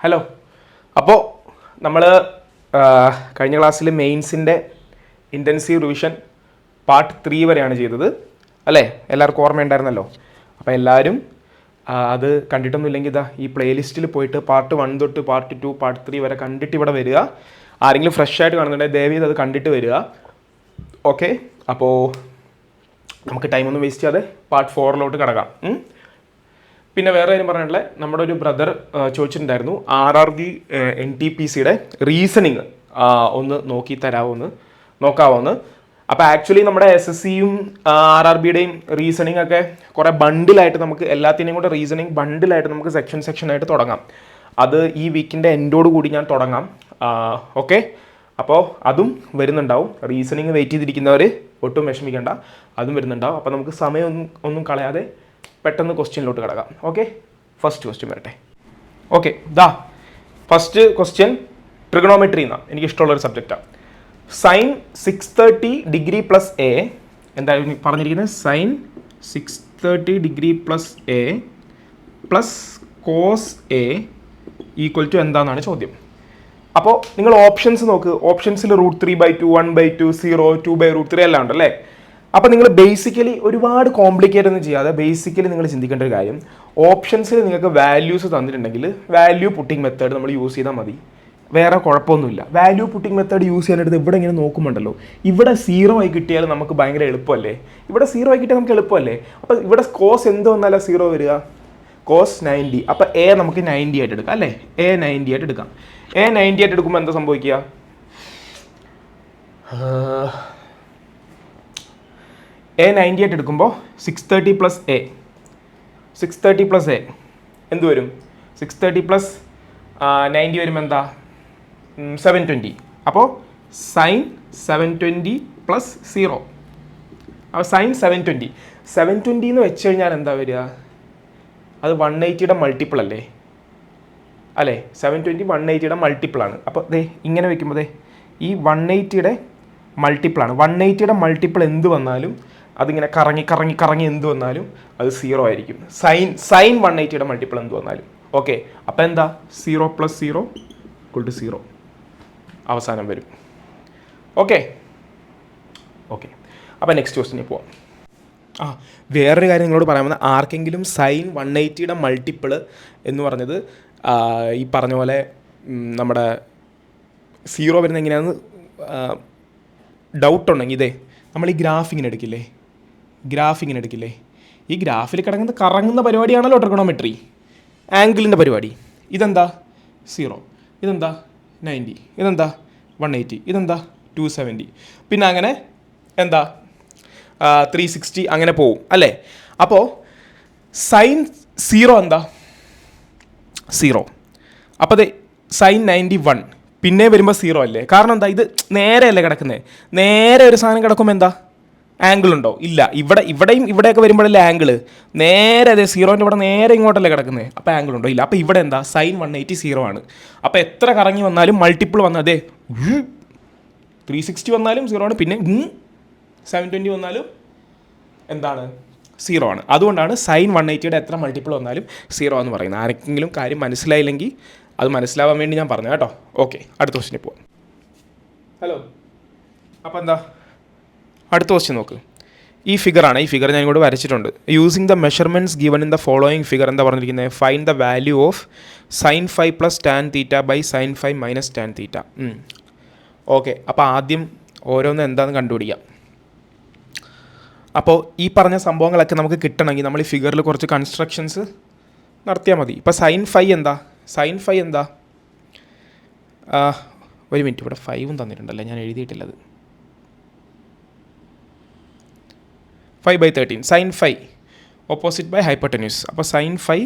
Hello. അപ്പോൾ നമ്മൾ കഴിഞ്ഞ ക്ലാസ്സിൽ മെയിൻസിൻ്റെ ഇൻറ്റൻസീവ് റിവിഷൻ പാർട്ട് 3 വരെയാണ് ചെയ്തത് അല്ലേ? എല്ലാവർക്കും ഓർമ്മയുണ്ടായിരുന്നല്ലോ. അപ്പോൾ എല്ലാവരും അത് കണ്ടിട്ടൊന്നുമില്ലെങ്കിൽ ഇതാ ഈ പ്ലേലിസ്റ്റിൽ പോയിട്ട് പാർട്ട് 1 തൊട്ട് പാർട്ട് 2 പാർട്ട് 3 വരെ കണ്ടിട്ട് ഇവിടെ വരിക. ആരെങ്കിലും ഫ്രഷ് ആയിട്ട് കാണുന്നുണ്ടെങ്കിൽ ദയവേത് അത് കണ്ടിട്ട് വരിക. ഓക്കെ, അപ്പോൾ നമുക്ക് ടൈമൊന്നും വേസ്റ്റ് ചെയ്യാതെ പാർട്ട് 4 കിടക്കാം. പിന്നെ വേറെ കാര്യം പറഞ്ഞിട്ടുള്ളത്, നമ്മുടെ ഒരു ബ്രദർ ചോദിച്ചിട്ടുണ്ടായിരുന്നു RRB NTPCയുടെ റീസണിങ് ഒന്ന് നോക്കി തരാമോന്ന് നോക്കാവോന്ന്. അപ്പോൾ ആക്ച്വലി നമ്മുടെ SSCയും RRBയുടെയും റീസണിങ് ഒക്കെ കുറേ ബണ്ടിലായിട്ട് നമുക്ക് എല്ലാത്തിനെയും കൂടെ റീസണിങ് ബണ്ടിലായിട്ട് നമുക്ക് സെക്ഷനായിട്ട് തുടങ്ങാം. അത് ഈ വീക്കിൻ്റെ എൻഡോട് കൂടി ഞാൻ തുടങ്ങാം. ഓക്കെ, അപ്പോൾ അതും വരുന്നുണ്ടാവും. റീസണിങ് വെയിറ്റ് ചെയ്തിരിക്കുന്നവർ ഒട്ടും വിഷമിക്കേണ്ട, അതും വരുന്നുണ്ടാവും. അപ്പോൾ നമുക്ക് സമയം ഒന്നും കളയാതെ പെട്ടെന്ന് ക്വസ്റ്റ്യനിലോട്ട് കിടക്കാം. ഓക്കെ, ഫസ്റ്റ് ക്വസ്റ്റ്യൻ വരട്ടെ. ഓക്കെ, ഫസ്റ്റ് ക്വസ്റ്റ്യൻ ട്രിഗണോമെട്രി എന്നാണ്, എനിക്കിഷ്ടമുള്ളൊരു സബ്ജക്റ്റാണ്. സൈൻ 630 ഡിഗ്രി പ്ലസ് എ എന്തായാലും പറഞ്ഞിരിക്കുന്നത് sine 630 degree plus A plus cos A equal to എന്താണെന്നാണ് ചോദ്യം. അപ്പോൾ നിങ്ങൾ ഓപ്ഷൻസ് നോക്ക്. ഓപ്ഷൻസിൽ √3/2, 1/2, 0, 2/√3 എല്ലാം ഉണ്ടല്ലേ. അപ്പോൾ നിങ്ങൾ ബേസിക്കലി ഒരുപാട് കോംപ്ലിക്കേറ്റ് ഒന്നും ചെയ്യാതെ ബേസിക്കലി നിങ്ങൾ ചിന്തിക്കേണ്ട ഒരു കാര്യം, ഓപ്ഷൻസിൽ നിങ്ങൾക്ക് വാല്യൂസ് തന്നിട്ടുണ്ടെങ്കിൽ വാല്യൂ പുട്ടിംഗ് മെത്തേഡ് നമ്മൾ യൂസ് ചെയ്താൽ മതി. വേറെ കുഴപ്പമൊന്നുമില്ല. വാല്യൂ പുട്ടിംഗ് മെത്തേഡ് യൂസ് ചെയ്യാനായിട്ട് ഇവിടെ ഇങ്ങനെ നോക്കുമ്പോണ്ടല്ലോ, ഇവിടെ 0 ആയി കിട്ടിയാൽ നമുക്ക് ഭയങ്കര എളുപ്പമല്ലേ. ഇവിടെ 0 ആയി കിട്ടിയാൽ നമുക്ക് എളുപ്പമല്ലേ. അപ്പോൾ ഇവിടെ കോസ് എന്ത് വന്നാലും 0 വരിക, കോസ് 90. അപ്പോൾ എ നമുക്ക് 90 ആയിട്ട് എടുക്കാം അല്ലേ. എ 90 ആയിട്ട് എടുക്കാം. എ 90 ആയിട്ട് എടുക്കുമ്പോൾ എന്താ സംഭവിക്കുക? എ 90 ആയിട്ട് എടുക്കുമ്പോൾ 630 പ്ലസ് എ 630 പ്ലസ് എ എന്ത് വരും? 630 പ്ലസ് 90 വരുമ്പോൾ എന്താ? 720. അപ്പോൾ സൈൻ 720 പ്ലസ് 0. അപ്പോൾ സൈൻ 720 എന്ന് വെച്ച് കഴിഞ്ഞാൽ എന്താ വരിക? അത് 180യുടെ മൾട്ടിപ്പിൾ അല്ലേ. 720 180യുടെ മൾട്ടിപ്പിളാണ്. അപ്പോൾ ദേ ഇങ്ങനെ വെക്കുമ്പോൾ ദേ ഈ 180യുടെ മൾട്ടിപ്പിളാണ്. 180യുടെ മൾട്ടിപ്പിൾ എന്ത് വന്നാലും അതിങ്ങനെ കറങ്ങി എന്ത് വന്നാലും അത് 0 ആയിരിക്കും. സൈൻ 180യുടെ മൾട്ടിപ്പിൾ എന്ത് വന്നാലും. ഓക്കെ, അപ്പോൾ എന്താ? 0 + 0 = 0 അവസാനം വരും. ഓക്കെ, അപ്പോൾ നെക്സ്റ്റ് ക്വസ്റ്റിന് പോവാം. വേറൊരു കാര്യം നിങ്ങളോട് പറയാൻ വന്നത്, ആർക്കെങ്കിലും സൈൻ 180യുടെ മൾട്ടിപ്പിൾ എന്ന് പറഞ്ഞത് ഈ പറഞ്ഞ പോലെ നമ്മുടെ 0 വരുന്നത് എങ്ങനെയാണെന്ന് ഡൗട്ട് ഉണ്ടെങ്കിൽ ഇതേ നമ്മൾ ഈ ഗ്രാഫിങ്ങിന് എടുക്കില്ലേ, ഈ ഗ്രാഫിൽ കിടക്കുന്നത് കറങ്ങുന്ന പരിപാടിയാണല്ലോ ട്രിഗണോമെട്രി, ആംഗിളിൻ്റെ പരിപാടി. ഇതെന്താ? 0. ഇതെന്താ? 90. ഇതെന്താ? 180. ഇതെന്താ? 270. പിന്നെ അങ്ങനെ എന്താ? 360 അങ്ങനെ പോവും അല്ലേ. അപ്പോൾ സൈൻ 0 എന്താ? 0. അപ്പോൾ അതെ സൈൻ 91 പിന്നെ വരുമ്പോൾ 0 അല്ലേ. കാരണം എന്താ? ഇത് നേരെ അല്ലേ കിടക്കുന്നത്. നേരെ ഒരു സാധനം കിടക്കുമ്പോൾ എന്താ? ആംഗിൾ ഉണ്ടോ? ഇല്ല. ഇവിടെയും ഇവിടെയൊക്കെ വരുമ്പോഴല്ലേ ആംഗിള്. നേരെ അതെ 0ൻ്റെ ഇവിടെ നേരെ ഇങ്ങോട്ടല്ലേ കിടക്കുന്നത്. അപ്പോൾ ആംഗിൾ ഉണ്ടോ? ഇല്ല. അപ്പോൾ ഇവിടെ എന്താ? സൈൻ 180 0 ആണ്. അപ്പോൾ എത്ര കറങ്ങി വന്നാലും മൾട്ടിപ്പിൾ വന്നാൽ അതെ 360 വന്നാലും 0 ആണ്. പിന്നെ 720 വന്നാലും എന്താണ്? 0 ആണ്. അതുകൊണ്ടാണ് സൈൻ 180യുടെ എത്ര മൾട്ടിപ്പിൾ വന്നാലും 0 എന്ന് പറയുന്നത്. ആർക്കെങ്കിലും കാര്യം മനസ്സിലായില്ലെങ്കിൽ അത് മനസ്സിലാവാൻ വേണ്ടി ഞാൻ പറഞ്ഞു കേട്ടോ. ഓക്കെ, അടുത്ത ക്വസ്റ്റിന് പോവാം. ഹലോ. അപ്പോൾ എന്താ അടുത്ത ക്വസ്റ്റ്യൻ നോക്ക്. ഈ ഫിഗറാണ്. ഈ ഫിഗർ ഞാൻ ഇങ്ങോട്ട് വരച്ചിട്ടുണ്ട്. Using the measurements given in the following figure എന്താ പറഞ്ഞിരിക്കുന്നത്? Find the value of sin 5 + tan θ by sin 5 - tan θ. Okay, അപ്പോൾ ആദ്യം ഓരോന്ന് എന്താണെന്ന് കണ്ടുപിടിക്കാം. അപ്പോൾ ഈ പറഞ്ഞ സംഭവങ്ങളൊക്കെ നമുക്ക് കിട്ടണമെങ്കിൽ നമ്മൾ ഈ ഫിഗറിൽ കുറച്ച് കൺസ്ട്രക്ഷൻസ് നടത്തിയാൽ മതി. ഇപ്പോൾ sin 5 എന്താ? ഒരു മിനിറ്റ്, ഇവിടെ 5 തന്നിട്ടുണ്ടല്ലേ, ഞാൻ എഴുതിയിട്ടില്ലത്. 5/13 sin 5 ഓപ്പോസിറ്റ് ബൈ ഹൈപ്പോട്ടന്യൂസ്. അപ്പോൾ sin 5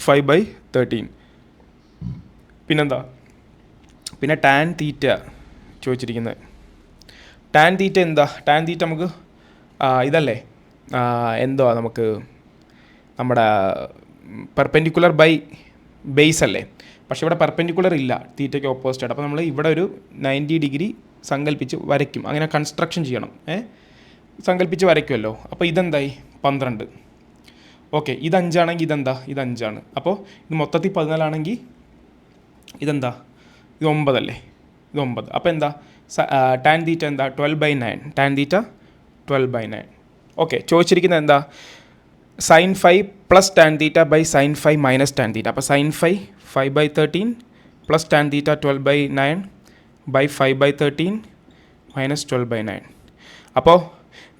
5/13. പിന്നെന്താ? പിന്നെ tan θ ചോദിച്ചിരിക്കുന്നത്. tan θ എന്താ? tan θ നമുക്ക് ഇതല്ലേ എന്തോ നമുക്ക് നമ്മുടെ പെർപെൻഡിക്കുലർ ബൈ ബേസ് അല്ലേ. പക്ഷേ ഇവിടെ പെർപെൻഡിക്കുലർ ഇല്ല, തീറ്റയ്ക്ക് ഓപ്പോസിറ്റ് ആയിട്ട്. അപ്പോൾ നമ്മൾ ഇവിടെ ഒരു 90 ഡിഗ്രി സങ്കല്പിച്ച് വരയ്ക്കും. അങ്ങനെ കൺസ്ട്രക്ഷൻ ചെയ്യണം. സങ്കല്പിച്ച് വരയ്ക്കുമല്ലോ. അപ്പോൾ ഇതെന്തായി? 12. ഓക്കെ, ഇത് 5 ആണെങ്കിൽ ഇതെന്താ, ഇത് 5 ആണ്. അപ്പോൾ ഇത് മൊത്തത്തിൽ 14 ആണെങ്കിൽ ഇതെന്താ, ഇത് 9 അല്ലേ, ഇത് 9. അപ്പോൾ എന്താ ടാൻ തീറ്റ എന്താ 12/9, ടാൻ തീറ്റ 12/9. ഓക്കെ, ചോദിച്ചിരിക്കുന്നത് എന്താ sin 5 plus tan theta by sin 5 minus tan theta. അപ്പോൾ sin 5 5/13 plus tan theta 12/9 by 5/13 minus 12/9. അപ്പോൾ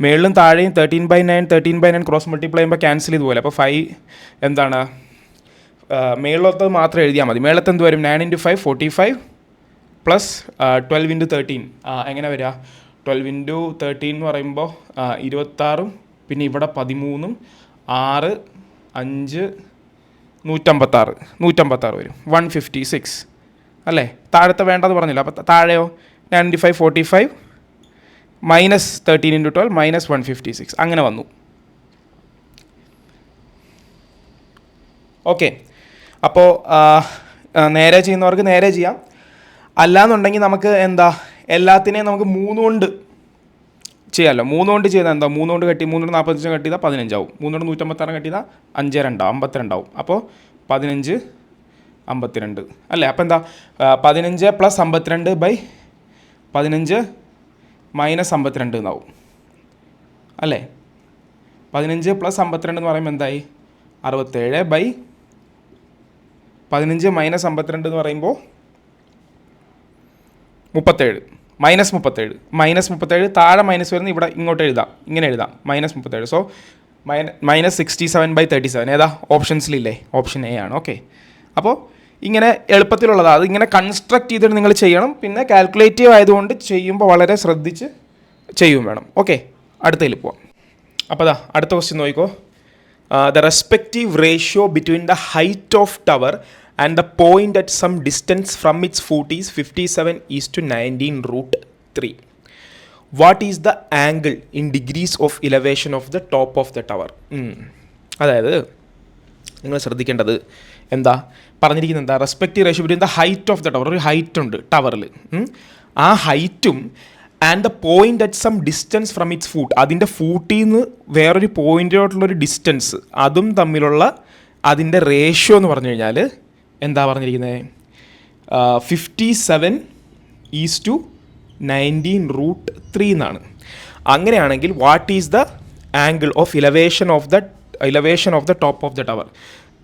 മേളിലും താഴെയും 13/9 ക്രോസ് മൾട്ടിപ്ലൈ ചെയ്യുമ്പോൾ ക്യാൻസൽ ചെയ്തുപോലെ. അപ്പോൾ 5 എന്താണ് മേളിലത്തത് മാത്രം എഴുതിയാൽ മതി. മേളത്ത് എന്ത് വരും, 9 × 5 45 പ്ലസ് 12 × 13 എങ്ങനെ വരിക, 12 × 13 എന്ന് പറയുമ്പോൾ 26, പിന്നെ ഇവിടെ 13, 6, 5, 156 വരും, 156 അല്ലേ. താഴത്തെ വേണ്ടത് പറഞ്ഞില്ല. അപ്പോൾ താഴെയോ 9 × 5 45 മൈനസ് 13 × 12 മൈനസ് 156 അങ്ങനെ വന്നു. ഓക്കെ, അപ്പോൾ നേരെ ചെയ്യുന്നവർക്ക് നേരെ ചെയ്യാം. അല്ലാന്നുണ്ടെങ്കിൽ നമുക്ക് എന്താ എല്ലാത്തിനെയും നമുക്ക് 3 കൊണ്ട് ചെയ്യാമല്ലോ. 3 കൊണ്ട് ചെയ്താൽ എന്താ, 3 കൊണ്ട് കട്ടി 3 കൊണ്ട് 45 കട്ടി ചെയ്താൽ 15 ആവും. 3 കൊണ്ട് 156 കട്ടി ചെയ്താൽ 5 2 52 ആവും. അപ്പോൾ 15 52 അല്ലേ. അപ്പോൾ എന്താ 15 പ്ലസ് 52 ബൈ 15 മൈനസ് 52 എന്നാവും അല്ലേ. 15 പ്ലസ് 52 എന്ന് പറയുമ്പോൾ എന്തായി 67 ബൈ 15 മൈനസ് 52 എന്ന് പറയുമ്പോൾ 37, മൈനസ് 37 താഴെ മൈനസ് വരുന്ന ഇവിടെ ഇങ്ങോട്ട് എഴുതാം, ഇങ്ങനെ എഴുതാം മൈനസ് 37. സോ മൈനസ് 67/37 ഏതാ ഓപ്ഷൻസിലില്ലേ, ഓപ്ഷൻ എ ആണ്. ഓക്കെ, അപ്പോൾ ഇങ്ങനെ എളുപ്പത്തിലുള്ളതാണ്. അത് ഇങ്ങനെ കൺസ്ട്രക്ട് ചെയ്തിട്ട് നിങ്ങൾ ചെയ്യണം. പിന്നെ കാൽക്കുലേറ്റീവ് ആയതുകൊണ്ട് ചെയ്യുമ്പോൾ വളരെ ശ്രദ്ധിച്ച് ചെയ്യും വേണം. ഓക്കെ, അടുത്തതിൽ പോവാം. അപ്പോൾ അതാ അടുത്ത ക്വസ്റ്റ്യൻ നോക്കിക്കോ. The respective ratio between the height of tower and the point at some distance from its foot is 57:19√3. What is the angle in degrees of elevation of the top of the tower? അതായത് നിങ്ങൾ ശ്രദ്ധിക്കേണ്ടത് എന്താ പറഞ്ഞിരിക്കുന്നത്, എന്താ respective ratio between the height of the tower. ഒരു height ഉണ്ട് ടവറിൽ, ആ ഹൈറ്റും and the point at some distance from its foot, അതിൻ്റെ ഫൂട്ടിൽ നിന്ന് വേറൊരു പോയിൻറ്റിലോട്ടുള്ളൊരു ഡിസ്റ്റൻസ്, അതും തമ്മിലുള്ള അതിൻ്റെ റേഷ്യോ എന്ന് പറഞ്ഞു കഴിഞ്ഞാൽ എന്താ പറഞ്ഞിരിക്കുന്നത് 57:19√3 എന്നാണ്. അങ്ങനെയാണെങ്കിൽ what is the angle of elevation of the top of the tower?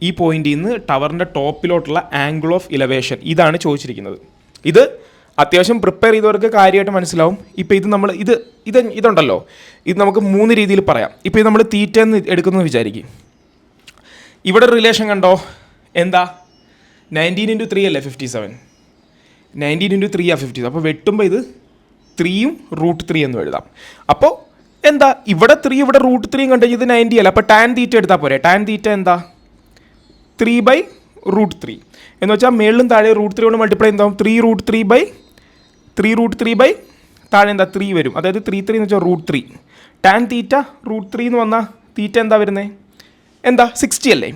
ഈ പോയിന്റിൽ നിന്ന് ടവറിൻ്റെ ടോപ്പിലോട്ടുള്ള ആംഗിൾ ഓഫ് ഇലവേഷൻ ഇതാണ് ചോദിച്ചിരിക്കുന്നത്. ഇത് അത്യാവശ്യം പ്രിപ്പയർ ചെയ്തവർക്ക് കാര്യമായിട്ട് മനസ്സിലാവും. ഇപ്പോൾ ഇത് നമ്മൾ ഇതുണ്ടല്ലോ, ഇത് നമുക്ക് 3 രീതിയിൽ പറയാം. ഇപ്പോൾ ഇത് നമ്മൾ തീറ്റ എന്ന് എടുക്കുന്നത് വിചാരിക്കും. ഇവിടെ റിലേഷൻ കണ്ടോ, എന്താ 19 × 3 അല്ലേ 57, 19 × 3 50. അപ്പോൾ വെട്ടുമ്പോൾ ഇത് 3ഉം √3 എന്നും എഴുതാം. അപ്പോൾ എന്താ ഇവിടെ 3 ഇവിടെ √3 കണ്ടു, ഇത് 90 അല്ല. അപ്പോൾ ടാൻ തീറ്റ എടുത്താൽ പോരെ. ടാൻ തീറ്റ എന്താ 3/√3 എന്ന് വെച്ചാൽ മേളിലും താഴെ √3 കൊണ്ട് മൾട്ടിപ്ലൈ എന്താവും 3√3 താഴെ എന്താ 3 വരും. അതായത് 3 എന്ന് വെച്ചാൽ √3. ടാൻ തീറ്റ √3 എന്ന് വന്നാൽ തീറ്റ എന്താ വരുന്നത്, എന്താ 60 അല്ലേ,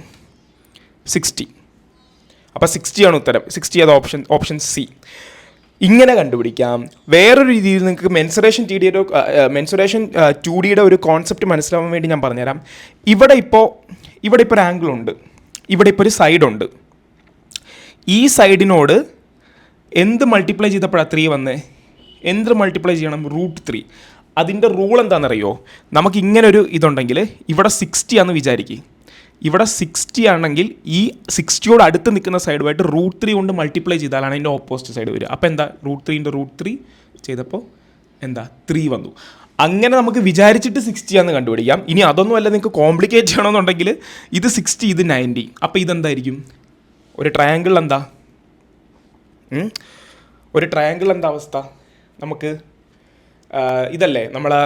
60. അപ്പോൾ 60 ആണ് ഉത്തരം. 60 അത് ഓപ്ഷൻ സി. ഇങ്ങനെ കണ്ടുപിടിക്കാം. വേറൊരു രീതിയിൽ നിങ്ങൾക്ക് മെൻസുറേഷൻ 2Dയുടെ ഒരു കോൺസെപ്റ്റ് മനസ്സിലാവാൻ വേണ്ടി ഞാൻ പറഞ്ഞുതരാം. ഇവിടെ ഇപ്പോൾ ഒരു ആംഗിൾ ഉണ്ട്, ഇവിടെ ഇപ്പോൾ ഒരു സൈഡുണ്ട്. ഈ സൈഡിനോട് എന്ത് മൾട്ടിപ്ലൈ ചെയ്തപ്പോഴാണ് 3 വന്നേ, എന്ത് മൾട്ടിപ്ലൈ ചെയ്യണം √3. അതിൻ്റെ റൂൾ എന്താണെന്നറിയോ, നമുക്ക് ഇങ്ങനൊരു ഇതുണ്ടെങ്കിൽ ഇവിടെ 60 ആണെന്ന് വിചാരിക്കുക. ഇവിടെ 60 ആണെങ്കിൽ ഈ 60യോട് അടുത്ത് നിൽക്കുന്ന സൈഡുമായിട്ട് √3 കൊണ്ട് മൾട്ടിപ്ലൈ ചെയ്താലാണ് അതിൻ്റെ ഓപ്പോസിറ്റ് സൈഡ് വരിക. അപ്പോൾ എന്താ √3 × √3 ചെയ്തപ്പോൾ എന്താ 3 വന്നു. അങ്ങനെ നമുക്ക് വിചാരിച്ചിട്ട് 60 ആണെന്ന് കണ്ടുപിടിക്കാം. ഇനി അതൊന്നും അല്ല, നിങ്ങൾക്ക് കോംപ്ലിക്കേറ്റ് ചെയ്യണമെന്നുണ്ടെങ്കിൽ ഇത് 60 ഇത് 90. അപ്പോൾ ഇതെന്തായിരിക്കും, ഒരു ട്രയാങ്കിൾ എന്താ അവസ്ഥ, നമുക്ക് ഇതല്ലേ നമ്മളെ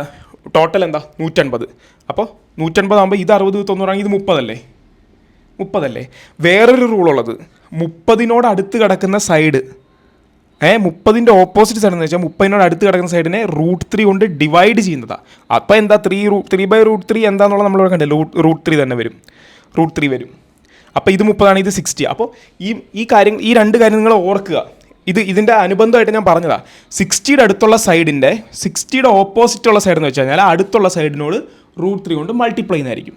ടോട്ടൽ എന്താ 150. അപ്പോൾ 150 ആകുമ്പോൾ ഇത് 60 90 ആണെങ്കിൽ ഇത് 30 അല്ലേ. വേറൊരു റൂളുള്ളത് 30നോട് അടുത്ത് കിടക്കുന്ന സൈഡ് 30ൻ്റെ ഓപ്പോസിറ്റ് സൈഡ് എന്ന് വെച്ചാൽ 30നോട് അടുത്ത് കിടക്കുന്ന സൈഡിനെ √3 കൊണ്ട് ഡിവൈഡ് ചെയ്യുന്നതാണ്. അപ്പോൾ എന്താ 3/√3 എന്താണെന്നുള്ളത് നമ്മൾ കണ്ടേ, √3 തന്നെ വരും, √3 വരും. അപ്പോൾ ഇത് 30 ആണ്, ഇത് 60. അപ്പോൾ ഈ രണ്ട് കാര്യം നിങ്ങൾ ഓർക്കുക. ഇതിൻ്റെ അനുബന്ധമായിട്ട് ഞാൻ പറഞ്ഞതാണ്. 60യുടെ അടുത്തുള്ള സൈഡിൻ്റെ 60യുടെ ഓപ്പോസിറ്റുള്ള സൈഡ് എന്ന് വെച്ച് കഴിഞ്ഞാൽ അടുത്തുള്ള സൈഡിനോട് √3 കൊണ്ട് മൾട്ടിപ്ലൈ ചെയ്യുന്നതായിരിക്കും.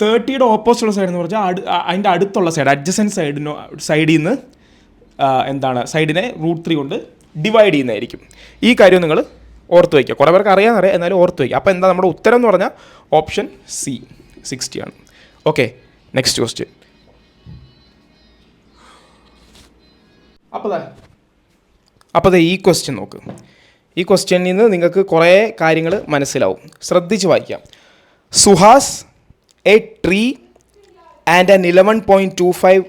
30യുടെ ഓപ്പോസിറ്റുള്ള സൈഡ് എന്ന് പറഞ്ഞാൽ അതിൻ്റെ അടുത്തുള്ള സൈഡ് അഡ്ജസൻറ്റ് സൈഡിൽ നിന്ന് എന്താണ് സൈഡിനെ √3 കൊണ്ട് ഡിവൈഡ് ചെയ്യുന്നതായിരിക്കും. ഈ കാര്യം നിങ്ങൾ ഓർത്ത് വയ്ക്കുക. കുറേ പേർക്ക് അറിയാമെന്നറിയാം, എന്നാലും ഓർത്ത് വയ്ക്കുക. അപ്പോൾ എന്താ നമ്മുടെ ഉത്തരം എന്ന് പറഞ്ഞാൽ ഓപ്ഷൻ സി 60 ആണ്. Okay, next question. അപ്പോൾ ഈ ക്വസ്റ്റ്യൻ നോക്ക്. ഈ ക്വസ്റ്റ്യനിൽ നിന്ന് നിങ്ങൾക്ക് കുറേ കാര്യങ്ങൾ മനസ്സിലാവും. ശ്രദ്ധിച്ച് വായിക്കാം. Suhas, A tree and an 11.25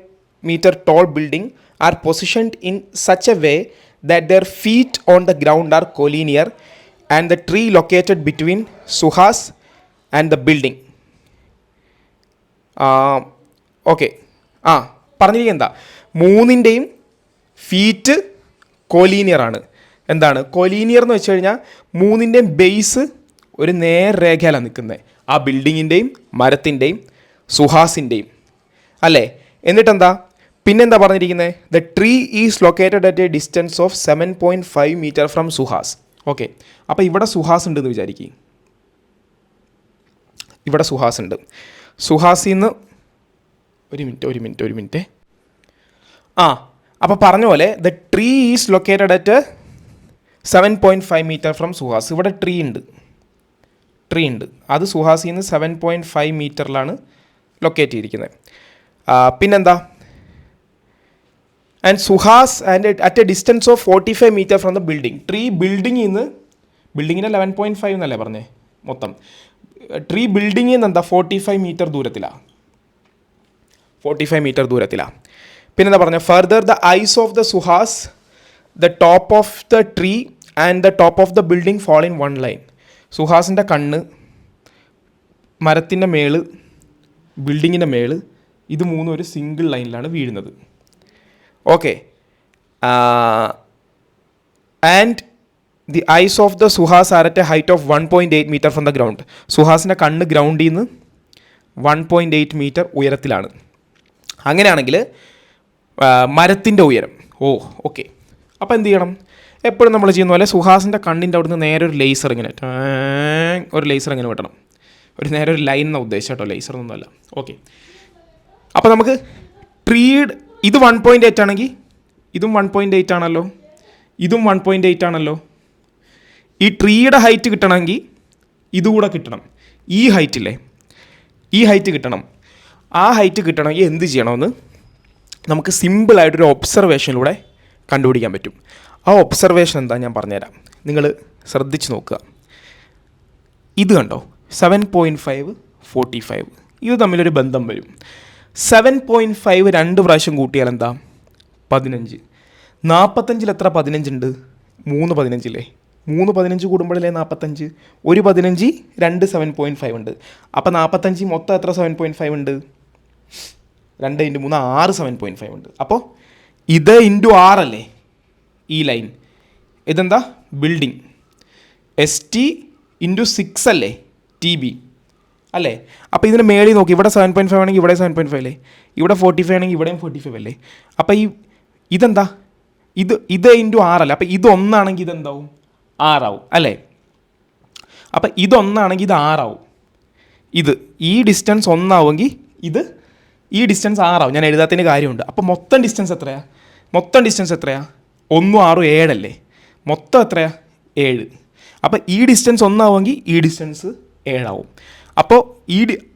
meter tall building are positioned in such a way that their feet on the ground are collinear and the tree located between Suhas and the building. Okay, പറഞ്ഞിരിക്കുക എന്താ, മൂന്നിൻ്റെയും feet collinear ആണ്. എന്താണ് collinear എന്ന് വെച്ച് കഴിഞ്ഞാൽ മൂന്നിൻ്റെയും base ഒരു നേർരേഖയിലാണ് നിൽക്കുന്നത്. ആ ബിൽഡിങ്ങിൻ്റെയും മരത്തിൻ്റെയും സുഹാസിൻ്റെയും അല്ലേ. എന്നിട്ടെന്താ പിന്നെന്താ പറഞ്ഞിരിക്കുന്നത്, the tree is located at a distance of 7.5 meter from Suhas. Okay, അപ്പോൾ ഇവിടെ സുഹാസ് ഉണ്ടെന്ന് വിചാരിക്കുക. ഇവിടെ സുഹാസ് ഉണ്ട്. സുഹാസിൽ നിന്ന് ഒരു മിനിറ്റ് അപ്പോൾ പറഞ്ഞ പോലെ the tree is located at 7.5 meter from Suhas. ഇവിടെ ട്രീ ഉണ്ട്. അത് സുഹാസിൽ നിന്ന് 7.5 meterലാണ് ലൊക്കേറ്റ് ചെയ്തിരിക്കുന്നത്. പിന്നെന്താ, and Suhas and at a distance of 45 meter from the building. Tree ബിൽഡിങ്ങിൽ നിന്ന് 11.5 എന്നല്ലേ പറഞ്ഞേ മൊത്തം. ട്രീ ബിൽഡിങ്ങിൽ നിന്ന് എന്താ 45 meter ദൂരത്തിലാണ്. പിന്നെന്താ പറഞ്ഞ, further the eyes of the Suhas, the top of the tree and the top of the building fall in one line. സുഹാസിൻ്റെ കണ്ണ്, മരത്തിൻ്റെ മേള്, ബിൽഡിങ്ങിൻ്റെ മേള്, ഇത് മൂന്നും ഒരു സിംഗിൾ ലൈനിലാണ് വീഴുന്നത്. Okay, and the eyes of the Suhas are at a height of 1.8 meter from the ground. സുഹാസിൻ്റെ കണ്ണ് ഗ്രൗണ്ടിൽ നിന്ന് 1.8 meter ഉയരത്തിലാണ്. അങ്ങനെയാണെങ്കിൽ മരത്തിൻ്റെ ഉയരം ഓക്കെ. അപ്പോൾ എന്ത് ചെയ്യണം, എപ്പോഴും നമ്മൾ ചെയ്യുന്ന പോലെ സുഹാസിൻ്റെ കണ്ണിൻ്റെ അവിടുന്ന് നേരെ ഒരു ലേസർ ഇങ്ങനെ വിടണം. നേരെ ഒരു ലൈൻ എന്നാണ് ഉദ്ദേശിച്ചത് കേട്ടോ, ലേസർ ഒന്നുമല്ല. ഓക്കെ, അപ്പോൾ നമുക്ക് ട്രീ ഇത് 1.8 ആണെങ്കിൽ ഇതും 1.8 ആണല്ലോ, ഇതും 1.8 ആണല്ലോ. ഈ ട്രീയുടെ ഹൈറ്റ് കിട്ടണമെങ്കിൽ ഇതുകൂടെ കിട്ടണം. ഈ ഹൈറ്റ് കിട്ടണം. ആ ഹൈറ്റ് കിട്ടണമെങ്കിൽ എന്ത് ചെയ്യണമെന്ന് നമുക്ക് സിമ്പിളായിട്ടൊരു ഒബ്സർവേഷനിലൂടെ കണ്ടുപിടിക്കാൻ പറ്റും. ആ ഒബ്സർവേഷൻ എന്താ ഞാൻ പറഞ്ഞുതരാം, നിങ്ങൾ ശ്രദ്ധിച്ച് നോക്കുക. ഇത് കണ്ടോ, 7.5 45, ഇത് തമ്മിലൊരു ബന്ധം വരും. 7.5 2 പ്രാവശ്യം കൂട്ടിയാൽ എന്താ 15. 45 എത്ര 15 ഉണ്ട്, 3 15 3 15 കൂടുമ്പോഴല്ലേ 45. ഒരു 15 2 7.5 ഉണ്ട്. അപ്പോൾ 45 മൊത്തം എത്ര 7.5 ഉണ്ട്, 2 × 3 6 7.5 ഉണ്ട്. അപ്പോൾ ഇത് × 6 അല്ലേ ഈ ലൈൻ. ഇതെന്താ ബിൽഡിംഗ്. ST × 6 അല്ലേ TB അല്ലേ. അപ്പോൾ ഇതിന് മേളിൽ നോക്കി, ഇവിടെ 7.5 ആണെങ്കിൽ ഇവിടെ 7.5 അല്ലേ, ഇവിടെ 45 ആണെങ്കിൽ ഇവിടെയും 45 അല്ലേ. അപ്പോൾ ഇതെന്താ ഇത് × 6 അല്ലേ. അപ്പോൾ ഇതൊന്നാണെങ്കിൽ ഇതെന്താവും 6 ആവും അല്ലേ. അപ്പം ഇതൊന്നാണെങ്കിൽ ഇത് 6 ആവും. ഈ ഡിസ്റ്റൻസ് 1 ആവുമെങ്കിൽ ഈ ഡിസ്റ്റൻസ് 6 ആവും. ഞാൻ എഴുതാത്തതിന് കാര്യമുണ്ട്. അപ്പോൾ മൊത്തം ഡിസ്റ്റൻസ് എത്രയാണ് 1 6 7 അല്ലേ. മൊത്തം എത്രയാണ് 7. അപ്പോൾ ഈ ഡിസ്റ്റൻസ് 1 ആവുമെങ്കിൽ ഈ ഡിസ്റ്റൻസ് 7 ആവും. അപ്പോൾ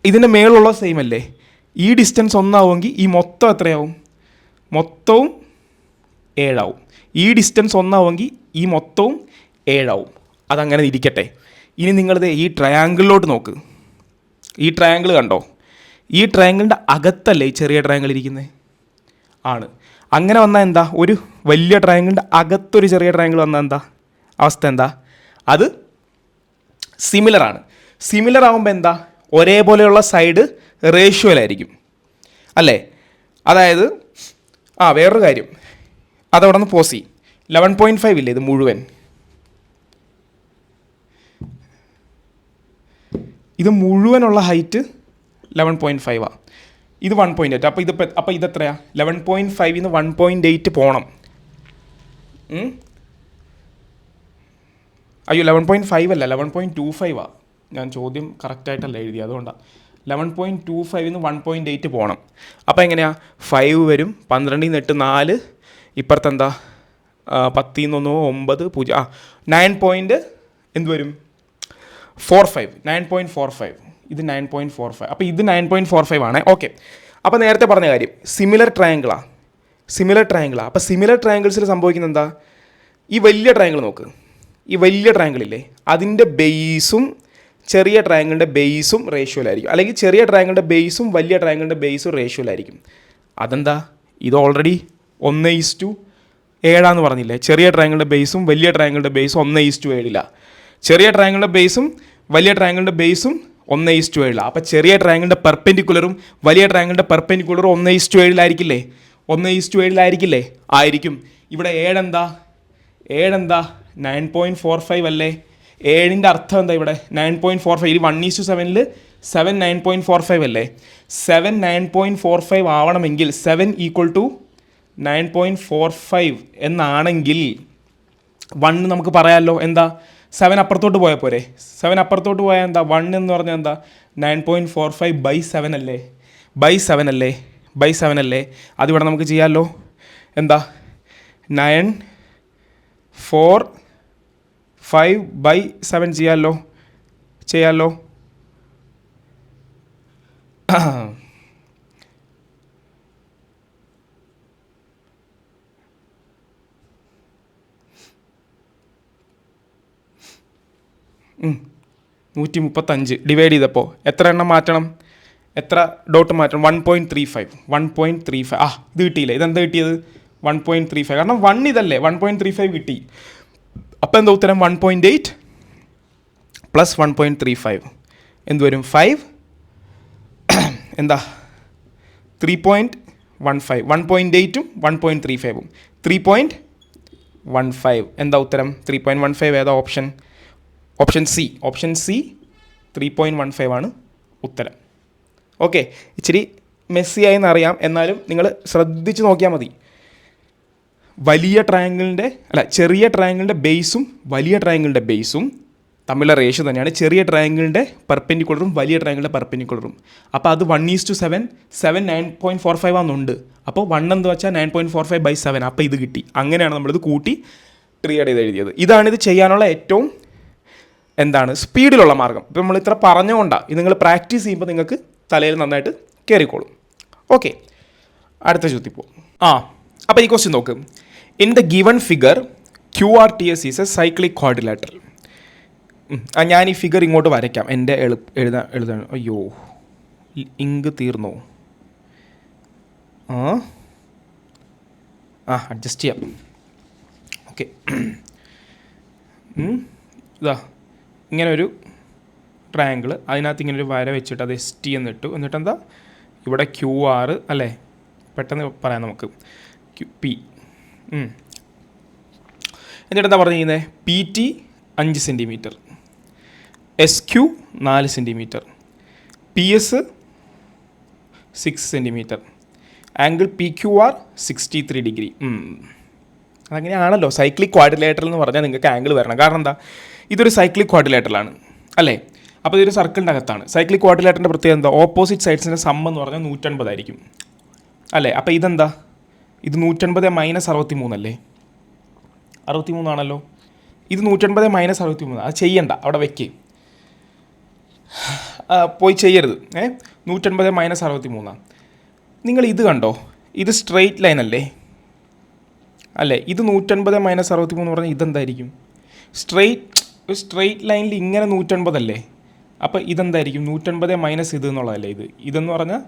ഇതിൻ്റെ മേളുള്ള സെയിം അല്ലേ. ഈ ഡിസ്റ്റൻസ് 1 ആവുമെങ്കിൽ ഈ മൊത്തം എത്രയാവും, മൊത്തവും 7 ആവും. ഈ ഡിസ്റ്റൻസ് 1 ആവുമെങ്കിൽ ഈ മൊത്തവും 7 ആവും. അതങ്ങനെ ഇരിക്കട്ടെ. ഇനി നിങ്ങളിത് ഈ ട്രയാങ്കിളിലോട്ട് നോക്ക്. ഈ ട്രയാങ്കിൾ കണ്ടോ, ഈ ട്രയാങ്കിളിൻ്റെ അകത്തല്ലേ ഈ ചെറിയ ട്രയാങ്കിൾ ഇരിക്കുന്നത് ആണ്. അങ്ങനെ വന്നാൽ എന്താ, ഒരു വലിയ ട്രയാങ്കിളിൻ്റെ അകത്തൊരു ചെറിയ ട്രയാങ്കിൾ വന്നാൽ എന്താ അവസ്ഥ, എന്താ അത് സിമിലറാണ്. സിമിലർ ആകുമ്പോൾ എന്താ, ഒരേപോലെയുള്ള സൈഡ് റേഷ്യോയിലായിരിക്കും അല്ലേ. അതായത് വേറൊരു കാര്യം, അതവിടെ നിന്ന് പോസ് ചെയ്യും. 11.5 ഇല്ലേ ഇത് മുഴുവൻ, ഇത് മുഴുവനുള്ള ഹൈറ്റ് 11.5 ഇത് 1.8. അപ്പോൾ ഇതെത്രയാണ് 11.5 ന്ന് 1.8 പോകണം. അയ്യോ 11.5 അല്ല 11.25 ഞാൻ ചോദ്യം കറക്റ്റായിട്ടല്ല എഴുതി, അതുകൊണ്ടാണ് 11.25 1.8 പോകണം. അപ്പോൾ എങ്ങനെയാണ് 5 വരും, 12 8 4, ഇപ്പുറത്തെന്താ 10 9 0 9 എന്ത് വരും 45 9.45, ഇത് 9.45. അപ്പോൾ ഇത് 9.45 ആണ്. ഓക്കെ, അപ്പോൾ നേരത്തെ പറഞ്ഞ കാര്യം സിമിലർ ട്രയാങ്കിളാണ്. അപ്പോൾ സിമിലർ ട്രയാങ്കിൾസിൽ സംഭവിക്കുന്നത് എന്താ, ഈ വലിയ ട്രയാങ്കിൾ നോക്ക്, ഈ വലിയ ട്രയാങ്കിളില്ലേ അതിൻ്റെ ബേസും ചെറിയ ട്രയാങ്കിളിൻ്റെ ബേസും റേഷ്യോയിലായിരിക്കും, അല്ലെങ്കിൽ ചെറിയ ട്രയാങ്കിളിൻ്റെ ബേസും വലിയ ട്രയാങ്കിളിൻ്റെ ബേസും റേഷ്യോയിലായിരിക്കും. അതെന്താ, ഇത് ഓൾറെഡി 1:7 പറഞ്ഞില്ലേ. ചെറിയ ട്രയാങ്കിളിൻ്റെ ബേസും വലിയ ട്രയാങ്കിളിൻ്റെ ബേസും 1:7. ചെറിയ ട്രയാങ്കിളിൻ്റെ ബേസും വലിയ ട്രയാങ്കിളിൻ്റെ ബേസും 1:7. അപ്പോൾ ചെറിയ ട്രയാങ്കിളിൻ്റെ പെർപെൻഡിക്കുലറും വലിയ ട്രയാങ്കിളിൻ്റെ പെർപെൻഡിക്കുലറും 1:7 1:7 ആയിരിക്കും. ഇവിടെ ഏഴെന്താ 9.45 അല്ലേ. 7ൻ്റെ അർത്ഥം എന്താ, ഇവിടെ 9.45, ഇത് 1:7 7 9.45 അല്ലേ. 7 9.45 ആവണമെങ്കിൽ 7 = 9.45 എന്നാണെങ്കിൽ 1 നമുക്ക് പറയാമല്ലോ എന്താ, 7 അപ്പുറത്തോട്ട് പോയാൽ പോരെ. 7 അപ്പുറത്തോട്ട് പോയാൽ എന്താ, 1 എന്ന് പറഞ്ഞാൽ എന്താ 9.45/7 അല്ലേ, ബൈ 7 അല്ലേ. അതിവിടെ നമുക്ക് ചെയ്യാമല്ലോ, എന്താ 945/7 ചെയ്യാമല്ലോ. 135 ഡിവൈഡ് ചെയ്തപ്പോൾ എത്ര എണ്ണം മാറ്റണം, എത്ര ഡോട്ട് മാറ്റണം, 1.35. ഇത് കിട്ടിയില്ലേ, ഇതെന്താ കിട്ടിയത് 1.35, കാരണം 1 ഇതല്ലേ, 1.35 കിട്ടി. അപ്പോൾ എന്താ ഉത്തരം 1.8 + 1.35 എന്ത് വരും 5, എന്താ 3.15. 1.8ഉം 1.35ഉം 3.15 എന്താ ഉത്തരം 3.15. ഏതാ ഓപ്ഷൻ സി 3.15 ആണ് ഉത്തരം. ഓക്കെ, ഇച്ചിരി മെസ്സിയായെന്ന് അറിയാം, എന്നാലും നിങ്ങൾ ശ്രദ്ധിച്ച് നോക്കിയാൽ മതി. ചെറിയ ട്രയാങ്കിളിൻ്റെ ബേസും വലിയ ട്രയാങ്കിളിൻ്റെ ബേസും തമ്മിലുള്ള റേഷ്യോ തന്നെയാണ് ചെറിയ ട്രയാങ്കിളിൻ്റെ പെർപെൻഡിക്കുലറും വലിയ ട്രയാങ്കിളിൻ്റെ പെർപെൻഡിക്കുലറും. അപ്പോൾ അത് 1:7 7 9.45 ആണെന്നുണ്ട്. അപ്പോൾ 1 എന്ന് വെച്ചാൽ 9.45/7. അപ്പോൾ ഇത് കിട്ടി. അങ്ങനെയാണ് നമ്മളിത് കൂട്ടി ട്രിയേഡ് ചെയ്ത് എഴുതിയത്. ഇതാണിത് ചെയ്യാനുള്ള ഏറ്റവും സ്പീഡിലുള്ള മാർഗ്ഗം. ഇപ്പോൾ നമ്മൾ ഇത്ര പറഞ്ഞുകൊണ്ടാണ്, ഇത് നിങ്ങൾ പ്രാക്ടീസ് ചെയ്യുമ്പോൾ നിങ്ങൾക്ക് തലയിൽ നന്നായിട്ട് കയറിക്കോളും. ഓക്കെ, അടുത്ത ചോദ്യം പോകും. അപ്പോൾ ഈ ക്വസ്റ്റ്യൻ നോക്ക്. In the given figure QRTS is A cyclic quadrilateral. ഞാൻ ഈ ഫിഗർ ഇങ്ങോട്ട് വരയ്ക്കാം, എൻ്റെ എഴുതാൻ. അയ്യോ, ഇങ്ക് തീർന്നോ? അഡ്ജസ്റ്റ് ചെയ്യാം. ഓക്കെ, ഇതാ ഇങ്ങനെ ഒരു ട്രയാങ്കിൾ, അതിനകത്ത് ഇങ്ങനെ ഒരു വര വെച്ചിട്ട് അത് ST എന്നിട്ടു. എന്നിട്ട് എന്താ ഇവിടെ QR അല്ലേ, പെട്ടെന്ന് പറയാം നമുക്ക് P. എന്നിട്ട് എന്താ പറഞ്ഞിരിക്കുന്നത്, PT 5 centimetre, SQ 4 centimetre, PS 6 centimetre, angle PQR 63 degree. അതങ്ങനെയാണല്ലോ, സൈക്ലിക് ക്വാഡ്രിലേറ്ററൽ എന്ന് പറഞ്ഞാൽ നിങ്ങൾക്ക് ആംഗിൾ വരണം. കാരണം എന്താ, ഇതൊരു സൈക്ലിക് ക്വാഡ്രിലേറ്ററലാണ് അല്ലേ. അപ്പോൾ ഇതൊരു സർക്കിളിൻ്റെ അകത്താണ്. സൈക്ലിക് ക്വാഡ്രിലേറ്ററിൻ്റെ പ്രത്യേകത എന്താ, ഓപ്പോസിറ്റ് സൈഡ്സിൻ്റെ സം എന്ന് പറഞ്ഞാൽ 150 ആയിരിക്കും അല്ലേ. അപ്പോൾ ഇതെന്താ, ഇത് 150 - 63 അല്ലേ, 63 ആണല്ലോ. ഇത് 150 - 63, അത് ചെയ്യണ്ട, അവിടെ വെക്ക്, പോയി ചെയ്യരുത്. 150 - 63. നിങ്ങൾ ഇത് കണ്ടോ, ഇത് സ്ട്രെയിറ്റ് ലൈൻ അല്ലേ. ഇത് 150 - 63 എന്ന് പറഞ്ഞാൽ ഇതെന്തായിരിക്കും, സ്ട്രെയിറ്റ് ലൈനിൽ ഇങ്ങനെ 150 അല്ലേ. അപ്പോൾ ഇതെന്തായിരിക്കും 150 - ഇത് എന്നുള്ളതല്ലേ. ഇതെന്ന് പറഞ്ഞാൽ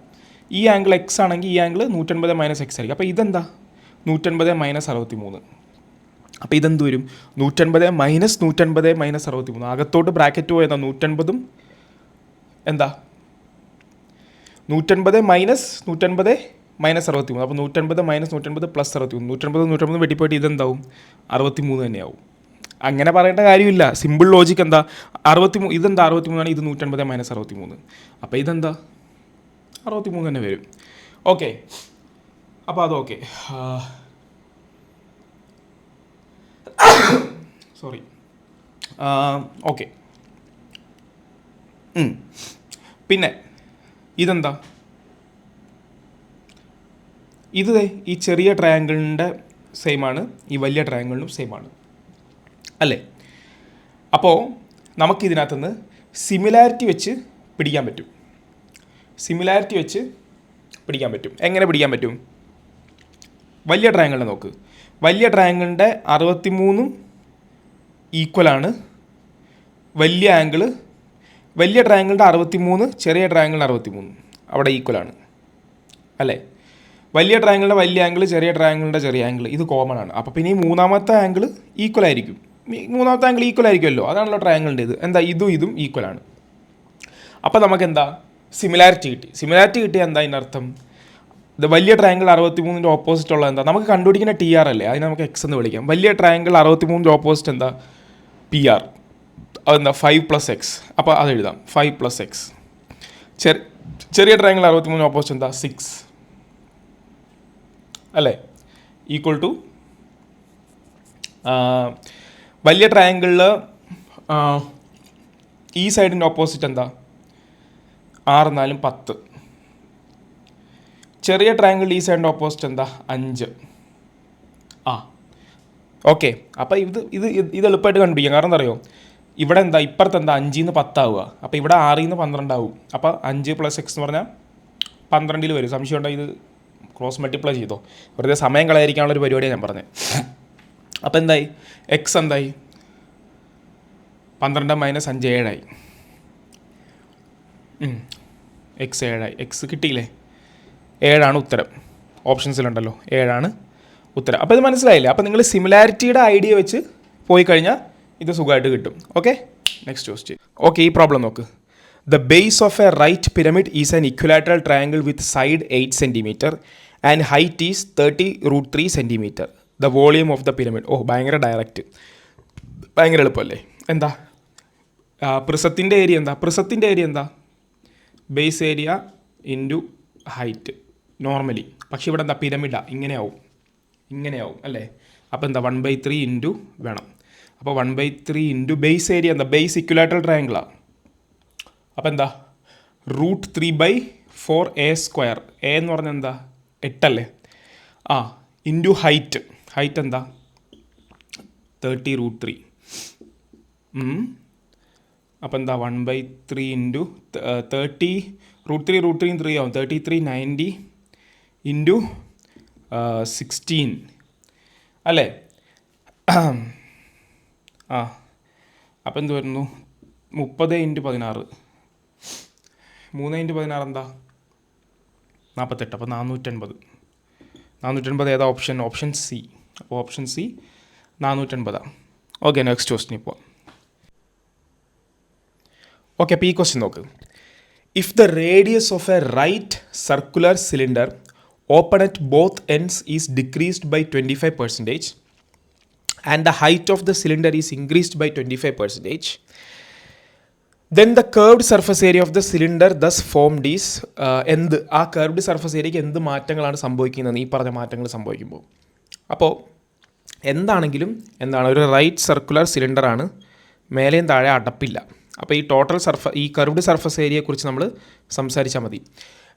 ഈ ആംഗിൾ X ആണെങ്കിൽ ഈ ആംഗിൾ 150 - X ആയിരിക്കും. അപ്പോൾ ഇതെന്താ 150 - 63. അപ്പോൾ ഇതെന്ത് വരും 150 - 150 - 63. അകത്തോട്ട് ബ്രാക്കറ്റ് പോയതാ 150ഉം എന്താ 150 - 150 - 63. അപ്പോൾ 150 - 150 + 63. 150 വെട്ടിപ്പോയിട്ട് ഇതെന്താവും 63 തന്നെയാവും. അങ്ങനെ പറയേണ്ട കാര്യമില്ല, സിമ്പിൾ ലോജിക്ക് എന്താ 63. ഇതെന്താ 63 ആണ്, ഇത് 150 - 63. അപ്പോൾ ഇതെന്താ 63 തന്നെ വരും. ഓക്കെ, അപ്പോൾ അതൊക്കെ സോറി. ഓക്കെ, പിന്നെ ഇതെന്താ? ഇത് ഈ ചെറിയ ട്രയാങ്കിളിൻ്റെ സെയിമാണ്, ഈ വലിയ ട്രയാങ്കിളിനും സെയിമാണ് അല്ലേ? അപ്പോൾ നമുക്കിതിനകത്തുനിന്ന് സിമിലാരിറ്റി വെച്ച് പിടിക്കാൻ പറ്റും. എങ്ങനെ പിടിക്കാൻ പറ്റും? വലിയ ട്രയാങ്കിളിനെ നോക്ക്. വലിയ ട്രയാങ്കിളിൻ്റെ 63 ഈക്വലാണ്. വലിയ ട്രയാങ്കിളിൻ്റെ 63, ചെറിയ ട്രയാങ്കിളിൻ്റെ 63 അവിടെ ഈക്വലാണ് അല്ലേ? വലിയ ട്രയാങ്കിളിൻ്റെ വലിയ ആംഗിൾ, ചെറിയ ട്രയാങ്കിളിൻ്റെ ചെറിയ ആംഗിൾ, ഇത് കോമൺ ആണ്. അപ്പോൾ പിന്നെ ഈ മൂന്നാമത്തെ ആംഗിൾ ഈക്വൽ ആയിരിക്കും. അതാണല്ലോ ട്രയാങ്കിളിൻ്റെ ഇത്. എന്താ? ഇതും ഈക്വലാണ്. അപ്പോൾ നമുക്ക് എന്താ? സിമിലാരിറ്റി കിട്ടി. എന്താ ഇതിൻ്റെ അർത്ഥം? ഇത് വലിയ ട്രയാങ്കിൾ 63ൻ്റെ ഓപ്പോസിറ്റ് ഉള്ള എന്താ? നമുക്ക് കണ്ടുപിടിക്കുന്ന TR അല്ലേ, അതിന് നമുക്ക് X എന്ന് വിളിക്കാം. വലിയ ട്രയാങ്കിൾ 63ൻ്റെ ഓപ്പോസിറ്റ് എന്താ? PR. അതെന്താ? 5 + X. അപ്പോൾ അത് എഴുതാം, 5 + X. ചെറിയ ട്രയാങ്കിൾ 63 ഓപ്പോസിറ്റ് എന്താ? 6 അല്ലേ? ഈക്വൽ ടു വലിയ ട്രയാങ്കിളിൽ ഈ സൈഡിൻ്റെ ഓപ്പോസിറ്റ് എന്താ? 6 × 4 = 10. ചെറിയ ട്രയാങ്കിളിൽ ഈ സൈഡിൻ്റെ ഓപ്പോസിറ്റ് എന്താ? 5. ഓക്കെ. അപ്പോൾ ഇത് എളുപ്പമായിട്ട് കണ്ടുപിടിക്കാം. കാരണം എന്താ അറിയോ? ഇവിടെ എന്താ? ഇപ്പുറത്ത് എന്താ? 5 ന്ന് 10 ആവുക. അപ്പോൾ ഇവിടെ 6 ന്ന് 12 ആവും. അപ്പോൾ 5 + X എന്ന് പറഞ്ഞാൽ 12 വരും. സംശയം ഉണ്ടോ? ഇത് ക്രോസ് മൾട്ടിപ്ലൈ ചെയ്തോ? വെറുതെ സമയം കളയാതിരിക്കാനുള്ളൊരു പരിപാടിയാണ് ഞാൻ പറഞ്ഞത്. അപ്പോൾ എന്തായി? X എന്തായി? 12 - 5 7ആയി. X 7ആയി. X കിട്ടിയില്ലേ? 7ആണ് ഉത്തരം. ഓപ്ഷൻസിലുണ്ടല്ലോ, 7ആണ് ഉത്തരം. അപ്പോൾ ഇത് മനസ്സിലായില്ലേ? അപ്പോൾ നിങ്ങൾ സിമിലാരിറ്റിയുടെ ഐഡിയ വെച്ച് പോയി കഴിഞ്ഞാൽ ഇത് സുഖമായിട്ട് കിട്ടും. Okay, next question. ഓക്കെ, ഈ പ്രോബ്ലം നോക്ക്. The base of a right pyramid is an equilateral triangle with side 8 cm and height is 30√3 cm. The volume of the pyramid. ഭയങ്കര ഡയറക്റ്റ്, ഭയങ്കര എളുപ്പമല്ലേ? എന്താ പ്രിസത്തിൻ്റെ ഏരിയ എന്താ? Base area into height normally. പക്ഷേ ഇവിടെ എന്താ? പിരമിഡാ, ഇങ്ങനെയാവും അല്ലേ? അപ്പോൾ എന്താ? 1/3 ഇൻറ്റു വേണം. അപ്പോൾ 1/3 ഇൻറ്റു ബേസ് ഏരിയ എന്താ? ബേസ് ഇക്വലാറ്ററൽ ട്രയാങ്കിളാണ്. അപ്പോൾ എന്താ? √3/4a². A എന്ന് പറഞ്ഞാൽ എന്താ? 8 അല്ലേ? ഇൻറ്റു ഹൈറ്റ് എന്താ? 30√3. അപ്പോൾ എന്താ? 1/3 ഇൻറ്റു 30√3 3 ആവും. 3390 ഇൻറ്റു 16 അല്ലേ? അപ്പോൾ എന്ത് വരുന്നു? 30 × 16. 3 × 16 എന്താ? 48. അപ്പോൾ 480 ഏതാ ഓപ്ഷൻ? Option C. അപ്പോൾ option C 480. Okay, next question ഇപ്പോൾ. ഓക്കെ, അപ്പോൾ ഈ ക്വസ്റ്റ്യൻ നോക്ക്. If the radius of a right circular cylinder open at both ends is decreased by 25% and the height of the cylinder is increased by 25%, then the curved surface area of the cylinder thus formed is ആ curved surface ഏരിയയ്ക്ക് എന്ത് മാറ്റങ്ങളാണ് സംഭവിക്കുന്നത്? ഈ പറഞ്ഞ മാറ്റങ്ങൾ സംഭവിക്കുമ്പോൾ. അപ്പോൾ എന്താണെങ്കിലും ഒരു റൈറ്റ് സർക്കുലർ സിലിണ്ടറാണ്, മേലെയും താഴെ അടപ്പില്ല. അപ്പോൾ ഈ ഈ കർവ്ഡ് സർഫസ് ഏരിയയെക്കുറിച്ച് നമ്മൾ സംസാരിച്ചാൽ മതി.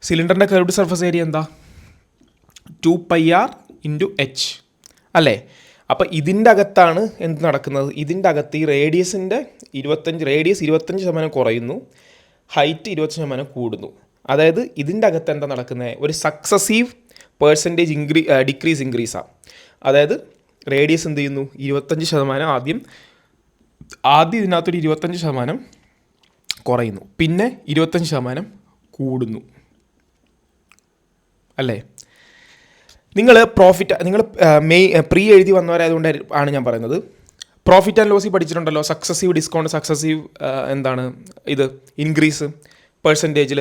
സിലിണ്ടറിൻ്റെ കർവ്ഡ് സർഫസ് ഏരിയ എന്താ? 2πr × h അല്ലേ? അപ്പോൾ ഇതിൻ്റെ അകത്താണ് എന്ത് നടക്കുന്നത്? ഇതിൻ്റെ അകത്ത് ഈ റേഡിയസ് 25% കുറയുന്നു, ഹൈറ്റ് 20% കൂടുന്നു. അതായത് ഇതിൻ്റെ അകത്ത് എന്താ നടക്കുന്നത്? ഒരു സക്സസീവ് പെർസെൻറ്റേജ് ഇൻക്രീസാണ്. അതായത് റേഡിയസ് എന്ത് ചെയ്യുന്നു? 25% ആദ്യം ഇതിനകത്തൊരു 25% കുറയുന്നു, പിന്നെ 25% കൂടുന്നു അല്ലേ? നിങ്ങൾ പ്രീ എഴുതി വന്നവരായതുകൊണ്ട് ആണ് ഞാൻ പറയുന്നത്. പ്രോഫിറ്റ് ആൻഡ് ലോസിൽ പഠിച്ചിട്ടുണ്ടല്ലോ, സക്സസീവ് ഡിസ്കൗണ്ട്, സക്സസീവ് ഇത് ഇൻക്രീസ് പെർസെൻറ്റേജിൽ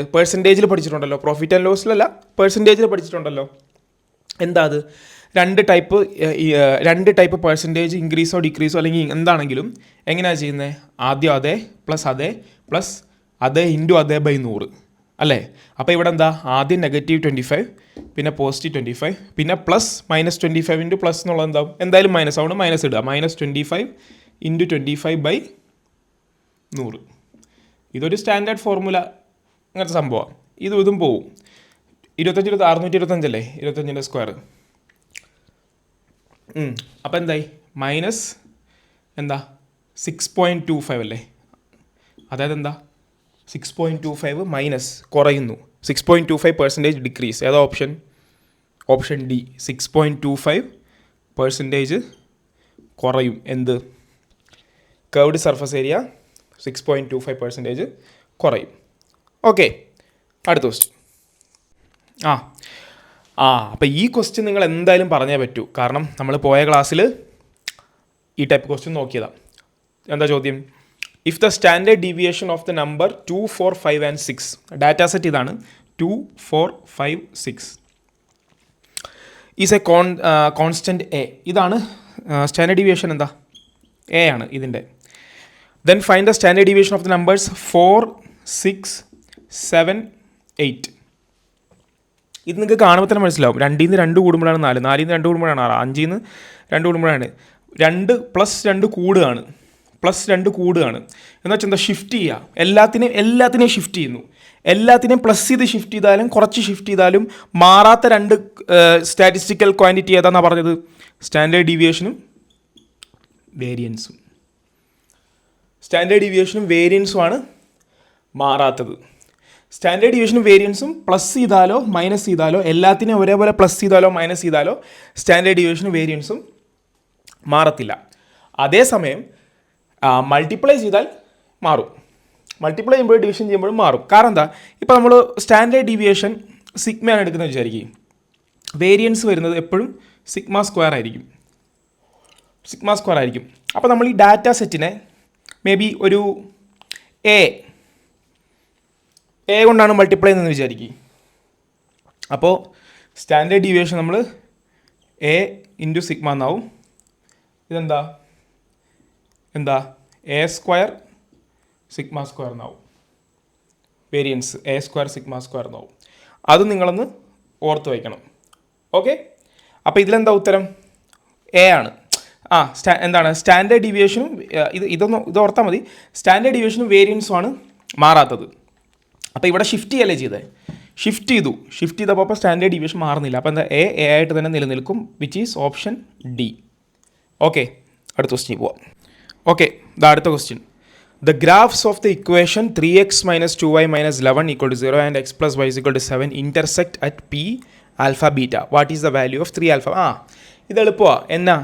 പഠിച്ചിട്ടുണ്ടല്ലോ. പ്രോഫിറ്റ് ആൻഡ് ലോസിലല്ല, പെർസെൻറ്റേജിൽ പഠിച്ചിട്ടുണ്ടല്ലോ. എന്താ അത്? രണ്ട് ടൈപ്പ് പെർസെൻറ്റേജ് ഇൻക്രീസോ ഡിക്രീസോ അല്ലെങ്കിൽ എന്താണെങ്കിലും എങ്ങനെയാണ് ചെയ്യുന്നത്? ആദ്യം അതേ പ്ലസ് അതേ ഇൻറ്റു അതേ ബൈ 100 അല്ലേ? അപ്പോൾ ഇവിടെ എന്താ? ആദ്യം -25, പിന്നെ +25, പിന്നെ -25 ഇൻറ്റു പ്ലസ് എന്നുള്ളത് എന്താവും? എന്തായാലും മൈനസ് ആവുകൊണ്ട് മൈനസ് ഇടുക. -25 ഇൻറ്റു 25/100. ഇതൊരു സ്റ്റാൻഡേർഡ് ഫോർമുല, അങ്ങനത്തെ സംഭവമാണ്. ഇതും പോവും. 25 625 25ൻ്റെ സ്ക്വയർ. അപ്പോൾ എന്തായി? മൈനസ് എന്താ 6.25 അല്ലേ? അതായത് എന്താ 6.25 മൈനസ് കുറയുന്നു. 6.25% ഡിക്രീസ്. ഏതാ ഓപ്ഷൻ? Option D. 6.25% കുറയും. എന്ത്? കർവ്ഡ് സർഫസ് ഏരിയ 6.25% കുറയും. ഓക്കെ, അടുത്ത ക്വസ്റ്റ്യൻ. അപ്പോൾ ഈ ക്വസ്റ്റ്യൻ നിങ്ങൾ എന്തായാലും പറഞ്ഞേ പറ്റൂ. കാരണം നമ്മൾ പോയ ക്ലാസ്സിൽ ഈ ടൈപ്പ് ക്വസ്റ്റ്യൻ നോക്കിയതാണ്. എന്താ ചോദ്യം? If the standard deviation of the number 2, 4, 5 and 6, data set ഇതാണ് 2, 4, 5, 6, ഈസ് എ കോൺസ്റ്റൻറ്റ് എ. ഇതാണ് സ്റ്റാൻഡേർഡ് ഡീവിയേഷൻ. എന്താ? എ ആണ് ഇതിൻ്റെ. Then find the standard deviation of the numbers 4, 6, 7, 8. ഇത് നിങ്ങൾക്ക് കാണുമ്പോൾ തന്നെ മനസ്സിലാവും. 2ൽ നിന്ന് 2 കൂടുമ്പോഴാണ് 4, 4ൽ നിന്ന് 2 കൂടുമ്പോഴാണ് 6, 5ൽ നിന്ന് 2 കൂടുമ്പോഴാണ് 2 + 2 കൂടുകയാണ്, +2 കൂടുകയാണ്. എന്ന് വെച്ചാൽ എന്താ? ഷിഫ്റ്റ് ചെയ്യുക. എല്ലാത്തിനെയും ഷിഫ്റ്റ് ചെയ്യുന്നു. എല്ലാത്തിനെയും പ്ലസ് ചെയ്ത് ഷിഫ്റ്റ് ചെയ്താലും കുറച്ച് ഷിഫ്റ്റ് ചെയ്താലും മാറാത്ത 2 സ്റ്റാറ്റിസ്റ്റിക്കൽ ക്വാണ്ടിറ്റി ഏതാണെന്നാണ് പറഞ്ഞത്? സ്റ്റാൻഡേർഡ് ഡീവിയേഷനും വേരിയൻസും. സ്റ്റാൻഡേർഡ് ഡീവിയേഷനും വേരിയൻസുമാണ് മാറാത്തത്. സ്റ്റാൻഡേർഡ് ഡീവിയേഷനും വേരിയൻസും പ്ലസ് ചെയ്താലോ മൈനസ് ചെയ്താലോ, എല്ലാത്തിനെയും ഒരേപോലെ പ്ലസ് ചെയ്താലോ മൈനസ് ചെയ്താലോ സ്റ്റാൻഡേർഡ് ഡീവിയേഷനും വേരിയൻസും മാറത്തില്ല. അതേസമയം മൾട്ടിപ്ലൈ ചെയ്താൽ മാറും. മൾട്ടിപ്ലൈ ചെയ്യുമ്പോൾ ഡിവിഷൻ ചെയ്യുമ്പോഴും മാറും. കാരണം എന്താ? ഇപ്പോൾ നമ്മൾ സ്റ്റാൻഡേർഡ് ഡീവിയേഷൻ സിഗ്മയാണ് എടുക്കുന്നത് വിചാരിക്കും. വേരിയൻസ് വരുന്നത് എപ്പോഴും സിഗ്മ സ്ക്വയർ ആയിരിക്കും. അപ്പോൾ നമ്മൾ ഈ ഡാറ്റ സെറ്റിനെ മേ ബി ഒരു എ കൊണ്ടാണ് മൾട്ടിപ്ലൈ ചെയ്യുന്നത് വിചാരിക്കും. അപ്പോൾ സ്റ്റാൻഡേർഡ് ഡീവിയേഷൻ നമ്മൾ എ ഇൻറ്റു സിഗ്മ എന്നാവും. ഇതെന്താ? എ സ്ക്വയർ സിഗ്മ സ്ക്വയർ എന്നാവും. Variance A square sigma square എന്നാവും. അത് നിങ്ങളൊന്ന് ഓർത്ത് വയ്ക്കണം. ഓക്കെ, അപ്പോൾ ഇതിലെന്താ ഉത്തരം? എ ആണ്. എന്താണ്? സ്റ്റാൻഡേർഡ് ഡീവിയേഷനും ഇത് ഓർത്താൽ മതി. സ്റ്റാൻഡേർഡ് ഡീവിയേഷനും വേരിയൻസും ആണ് മാറാത്തത്. അപ്പോൾ ഇവിടെ ഷിഫ്റ്റ് ചെയ്യല്ലേ ചെയ്തത്? ഷിഫ്റ്റ് ചെയ്തപ്പോൾ സ്റ്റാൻഡേർഡ് ഡീവിയേഷൻ മാറുന്നില്ല. അപ്പോൾ എന്താ? എ ആയിട്ട് തന്നെ നിലനിൽക്കും, which is option D. Okay, അടുത്ത ക്വസ്റ്റ്യൻ പോവാം. ഓക്കെ, അടുത്ത question. The graphs of the equation 3x minus 2y minus 11 equal to 0 and x plus y is equal to 7 intersect at p alpha beta. What is the value of 3 alpha? ഇത് എളുപ്പമാണ്. എന്നാ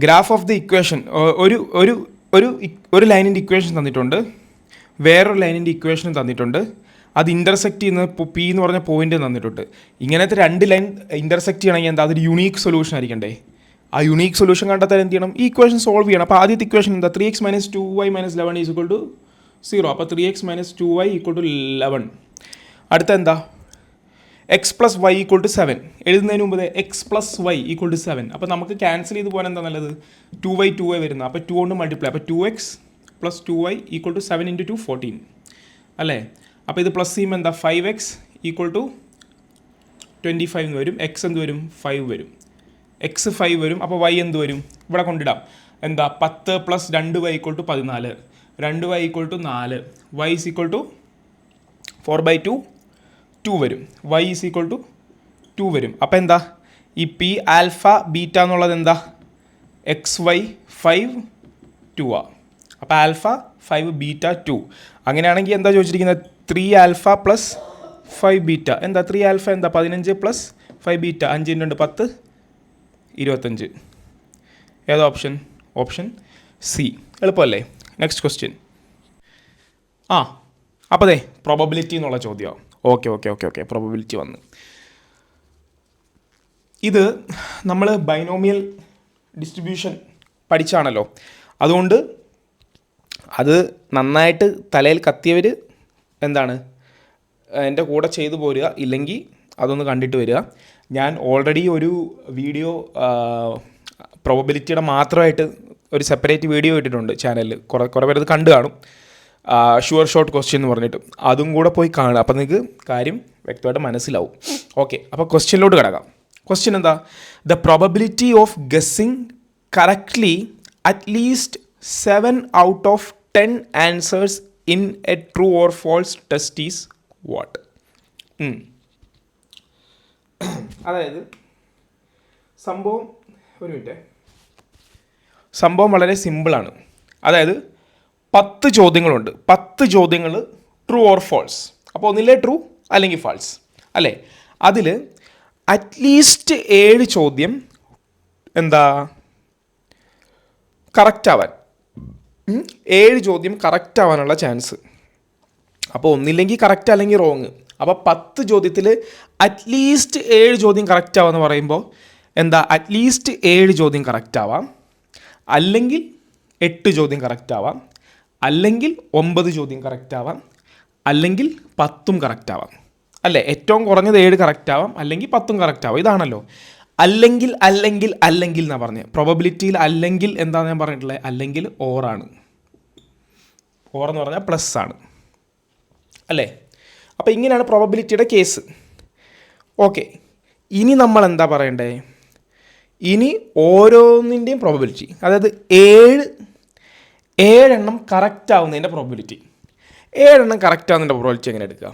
graph of the equation, ഒരു ലൈനിൻ്റെ equation തന്നിട്ടുണ്ട്, വേറൊരു ലൈനിൻ്റെ ഇക്വേഷനും തന്നിട്ടുണ്ട്. അത് ഇൻ്റർസെക്റ്റ് ചെയ്യുന്ന പി എന്ന് പറഞ്ഞ പോയിന്റ് തന്നിട്ടുണ്ട്. ഇങ്ങനത്തെ 2 ലൈൻ ഇൻ്റർസെക്റ്റ് ചെയ്യണമെങ്കിൽ എന്താ? അതൊരു യുണീക്ക് സൊല്യൂഷൻ ആയിരിക്കണ്ടേ? ആ യുണീക്ക് സൊല്യൂഷൻ കണ്ടെത്താൻ എന്ത് ചെയ്യണം? ഈ ഇക്വേഷൻ സോൾവ് ചെയ്യണം. അപ്പോൾ ആദ്യത്തെ ഇക്വേഷൻ എന്താ? 3x minus 2y minus 11 is equal to 0. അപ്പോൾ 3x minus 2y equal to 11. അടുത്ത എന്താ? x plus y equal to 7. എഴുതുന്നതിന് മുമ്പ് x plus y equal to 7. അപ്പോൾ നമുക്ക് ക്യാൻസൽ ചെയ്ത് പോകാൻ എന്താ നല്ലത്? 2y വരുന്നത്. അപ്പോൾ 2 കൊണ്ട് മൾട്ടിപ്ലൈ. അപ്പോൾ 2x plus 2y equal to 7 into 2 14 അല്ലേ? അപ്പോൾ ഇത് പ്ലസ് ചെയ്യുമ്പോൾ എന്താ? 5x equal to 25 വരും. x എന്ത് വരും? 5 വരും. x 5 വരും. അപ്പോൾ y എന്ത് വരും? ഇവിടെ കൊണ്ടിടാം. എന്താ? 10 + 2y equal to 14. 2y equal to 4. y is equal to 4/2 2 വരും. y is equal to 2 വരും. അപ്പോൾ എന്താ? ഈ പി ആൽഫ ബീറ്റ എന്നുള്ളത് എന്താ? XY 5 2 അപ്പോൾ ആൽഫ 5 ബീറ്റ 2. അങ്ങനെയാണെങ്കിൽ എന്താ ചോദിച്ചിരിക്കുന്നത്? 3 ആൽഫ + 5 ബീറ്റ. എന്താ 3 ആൽഫ? എന്താ? 15 + 5 ബീറ്റ. 5 × 2 10 25. ഏതാ ഓപ്ഷൻ? Option C. എളുപ്പമല്ലേ? Next question. അപ്പോൾ അതെ പ്രോബബിലിറ്റി എന്നുള്ള ചോദ്യമാണ്. ഓക്കെ പ്രോബബിലിറ്റി വന്ന്. ഇത് നമ്മൾ ബൈനോമിയൽ ഡിസ്ട്രിബ്യൂഷൻ പഠിച്ചാണല്ലോ. അതുകൊണ്ട് അത് നന്നായിട്ട് തലയിൽ കത്തിയവർ എന്താണ് എൻ്റെ കൂടെ ചെയ്തു പോരുക, ഇല്ലെങ്കിൽ അതൊന്ന് കണ്ടിട്ട് വരിക. ഞാൻ ഓൾറെഡി ഒരു വീഡിയോ പ്രോബബിലിറ്റിയുടെ മാത്രമായിട്ട് ഒരു സെപ്പറേറ്റ് വീഡിയോ ഇട്ടിട്ടുണ്ട് ചാനലിൽ. കുറേ പേരത് കണ്ടു കാണും. ഷുവർ ഷോർട്ട് ക്വസ്റ്റ്യൻ എന്ന് പറഞ്ഞിട്ട് അതും കൂടെ പോയി കാണുക. അപ്പോൾ നിങ്ങൾക്ക് കാര്യം വ്യക്തമായിട്ട് മനസ്സിലാവും. ഓക്കെ, അപ്പോൾ ക്വസ്റ്റ്യനിലോട്ട് കിടക്കാം. ക്വസ്റ്റ്യൻ എന്താ? The probability of guessing correctly at least 7 out of 10 answers in a true or false test is what. അതായത് സംഭവം ഒരു മിനിറ്റ്, സംഭവം വളരെ സിമ്പിളാണ്. അതായത് 10 ചോദ്യങ്ങളുണ്ട്. 10 ചോദ്യങ്ങൾ ട്രൂ ഓർ ഫാൾസ്. അപ്പോൾ ഒന്നില്ലേ ട്രൂ അല്ലെങ്കിൽ ഫാൾസ് അല്ലേ. അതിൽ അറ്റ്ലീസ്റ്റ് 7 ചോദ്യം എന്താ കറക്റ്റ് ആവാൻ, 7 ചോദ്യം കറക്റ്റ് ആവാനുള്ള ചാൻസ്. അപ്പോൾ ഒന്നില്ലെങ്കിൽ കറക്റ്റ് അല്ലെങ്കിൽ റോങ്. അപ്പോൾ 10 ചോദ്യത്തിൽ അറ്റ്ലീസ്റ്റ് 7 ചോദ്യം കറക്റ്റ് ആവാമെന്ന് പറയുമ്പോൾ എന്താ അറ്റ്ലീസ്റ്റ് 7 ചോദ്യം കറക്റ്റ് ആവാം, അല്ലെങ്കിൽ 8 ചോദ്യം കറക്റ്റ് ആവാം, അല്ലെങ്കിൽ 9 ചോദ്യം കറക്റ്റ് ആവാം, അല്ലെങ്കിൽ 10 കറക്റ്റ് ആവാം അല്ലേ. ഏറ്റവും കുറഞ്ഞത് 7 കറക്റ്റ് ആവാം, അല്ലെങ്കിൽ 10 കറക്റ്റ് ആവാം. ഇതാണല്ലോ അല്ലെങ്കിൽ അല്ലെങ്കിൽ അല്ലെങ്കിൽ എന്നാണ് പറഞ്ഞത്. പ്രോബബിലിറ്റിയിൽ അല്ലെങ്കിൽ എന്താണെന്ന് ഞാൻ പറഞ്ഞിട്ടുള്ളത്, അല്ലെങ്കിൽ ഓറാണ്. ഓർ എന്ന് പറഞ്ഞാൽ പ്ലസ് ആണ് അല്ലേ. അപ്പോൾ ഇങ്ങനെയാണ് പ്രോബബിലിറ്റിയുടെ കേസ്. ഓക്കെ, ഇനി നമ്മൾ എന്താ പറയണ്ടേ, ഇനി ഓരോന്നിൻ്റെയും പ്രോബബിലിറ്റി, അതായത് 7 കറക്റ്റ് ആവുന്നതിൻ്റെ പ്രോബബിലിറ്റി, 7 കറക്റ്റ് ആവുന്നതിൻ്റെ പ്രോബബിലിറ്റി എങ്ങനെ എടുക്കുക.